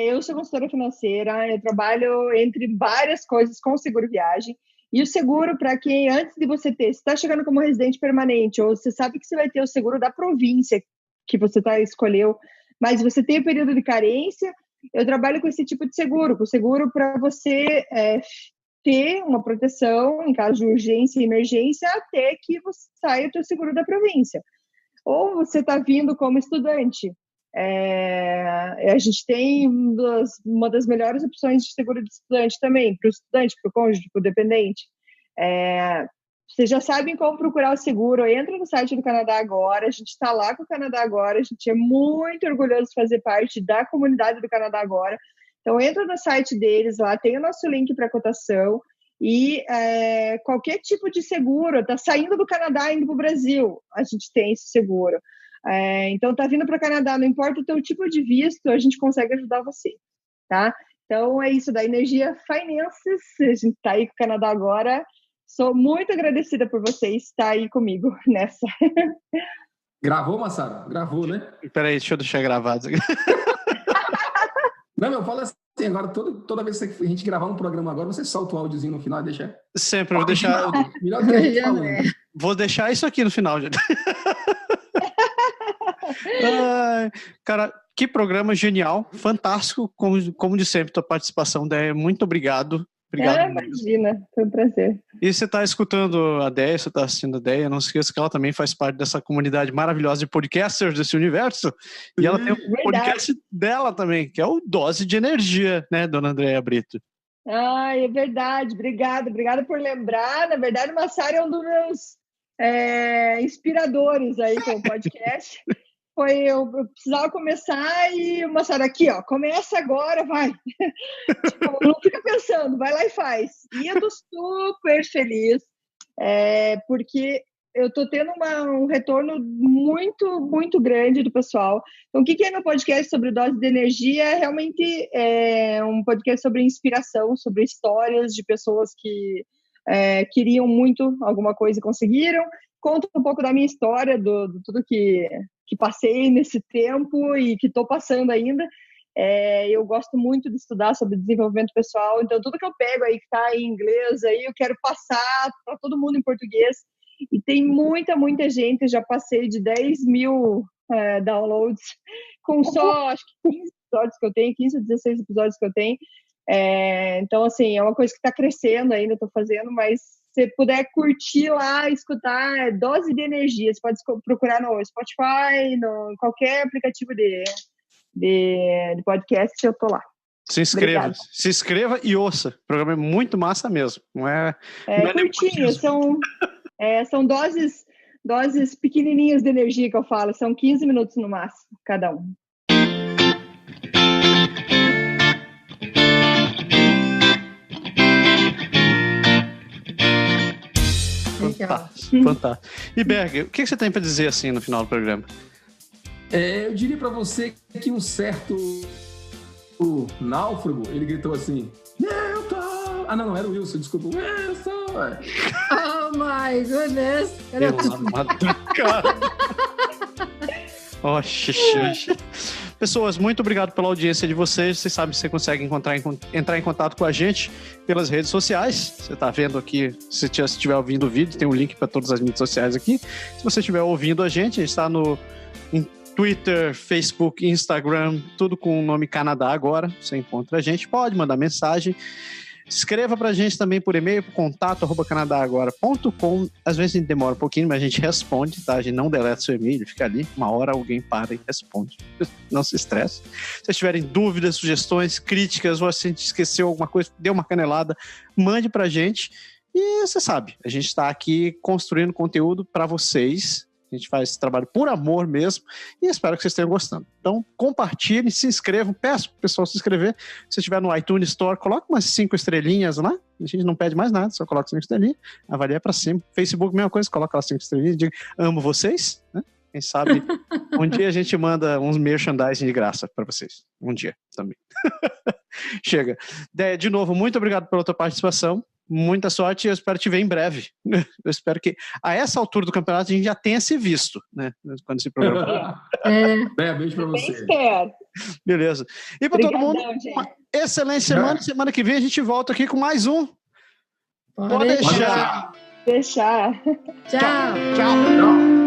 eu sou consultora financeira, eu trabalho entre várias coisas com seguro viagem. E o seguro, para quem, antes de você ter, se está chegando como residente permanente, ou você sabe que você vai ter o seguro da província que você escolheu, mas você tem o período de carência, eu trabalho com esse tipo de seguro, com seguro para você ter uma proteção em caso de urgência e emergência até que você saia do seu seguro da província. Ou você está vindo como estudante. A gente tem uma das melhores opções de seguro de estudante também, para o estudante, para o cônjuge, para o dependente. Vocês já sabem como procurar o seguro, entra no site do Canadá Agora, a gente está lá com o Canadá Agora, a gente é muito orgulhoso de fazer parte da comunidade do Canadá Agora. Então, entra no site deles, lá tem o nosso link para cotação e qualquer tipo de seguro, está saindo do Canadá indo para o Brasil, a gente tem esse seguro. Então, está vindo para o Canadá, não importa o teu tipo de visto, a gente consegue ajudar você, tá? Então, é isso, da Energia Finances, a gente está aí com o Canadá Agora. Sou muito agradecida por vocês estar aí comigo nessa. Gravou, Massaro? Gravou, né? Peraí, deixa eu deixar gravado. Não, eu falo assim, agora toda vez que a gente gravar um programa agora, você solta o áudiozinho no final e deixa... Sempre, eu vou deixar... Melhor do que a gente falando. Vou deixar isso aqui no final, gente. Cara, que programa genial, fantástico, como de sempre, tua participação, Déia. Muito obrigado. Obrigado. Imagina, foi um prazer. E você está escutando a Déia, você está assistindo a Déia, não se esqueça que ela também faz parte dessa comunidade maravilhosa de podcasters desse universo. E ela tem um podcast dela também, que é o Dose de Energia, né, dona Andréia Brito? É verdade. Obrigada por lembrar. Na verdade, o Massaro é um dos meus inspiradores aí com o podcast. Eu precisava começar e o Massaro aqui, ó, começa agora, vai. Tipo, não fica pensando, vai lá e faz. E eu tô super feliz, porque eu tô tendo um retorno muito, muito grande do pessoal. Então, o que é meu podcast sobre Dose de Energia? Realmente é um podcast sobre inspiração, sobre histórias de pessoas que queriam muito alguma coisa e conseguiram. Conto um pouco da minha história, do tudo que passei nesse tempo e que estou passando ainda. Eu gosto muito de estudar sobre desenvolvimento pessoal, então tudo que eu pego aí que está em inglês, aí eu quero passar para todo mundo em português. E tem muita, muita gente, já passei de 10 mil downloads com só, acho que 15 episódios que eu tenho, 15 ou 16 episódios que eu tenho. Então, assim, é uma coisa que está crescendo ainda, estou fazendo, mas se você puder curtir lá, escutar, Dose de Energia, você pode procurar no Spotify, no qualquer aplicativo de podcast, eu tô lá. Se inscreva e ouça. O programa é muito massa mesmo. Não é curtinho, são doses pequenininhas de energia que eu falo, são 15 minutos no máximo, cada um. Fantástico. E Berg, o que você tem para dizer assim no final do programa? Eu diria para você que um certo náufrago, ele gritou assim: Milton! Ah, não, era o Wilson, desculpa. Wilson! Oh my goodness! Pessoas, muito obrigado pela audiência de vocês. Vocês sabem que você consegue entrar em contato com a gente pelas redes sociais. Você está vendo aqui, se você estiver ouvindo o vídeo, tem um link para todas as mídias sociais aqui. Se você estiver ouvindo a gente está em Twitter, Facebook, Instagram, tudo com o nome Canadá Agora. Você encontra a gente, pode mandar mensagem. Escreva pra gente também por e-mail, por contato@canadagora.com. Às vezes a gente demora um pouquinho, mas a gente responde, tá? A gente não deleta seu e-mail, fica ali, uma hora alguém para e responde. Não se estresse. Se vocês tiverem dúvidas, sugestões, críticas, ou se a gente esqueceu alguma coisa, deu uma canelada, mande pra gente. E você sabe, a gente está aqui construindo conteúdo para vocês. A gente faz esse trabalho por amor mesmo e espero que vocês tenham gostando. Então, compartilhem, se inscrevam, peço para o pessoal se inscrever. Se estiver no iTunes Store, coloca umas 5 estrelinhas lá. A gente não pede mais nada, só coloca 5 estrelinhas, avalia para cima. Facebook, mesma coisa, coloca lá 5 estrelinhas, diga, amo vocês, né? Quem sabe um dia a gente manda uns merchandising de graça para vocês. Um dia também. Chega. De novo, muito obrigado pela tua participação. Muita sorte e eu espero te ver em breve. Eu espero que a essa altura do campeonato a gente já tenha se visto, né? Quando esse programa. Beijo para você. Espero. Beleza. E para todo mundo, uma excelente semana. Semana que vem a gente volta aqui com mais um. Pode deixar. Deixar. Tchau. Tchau.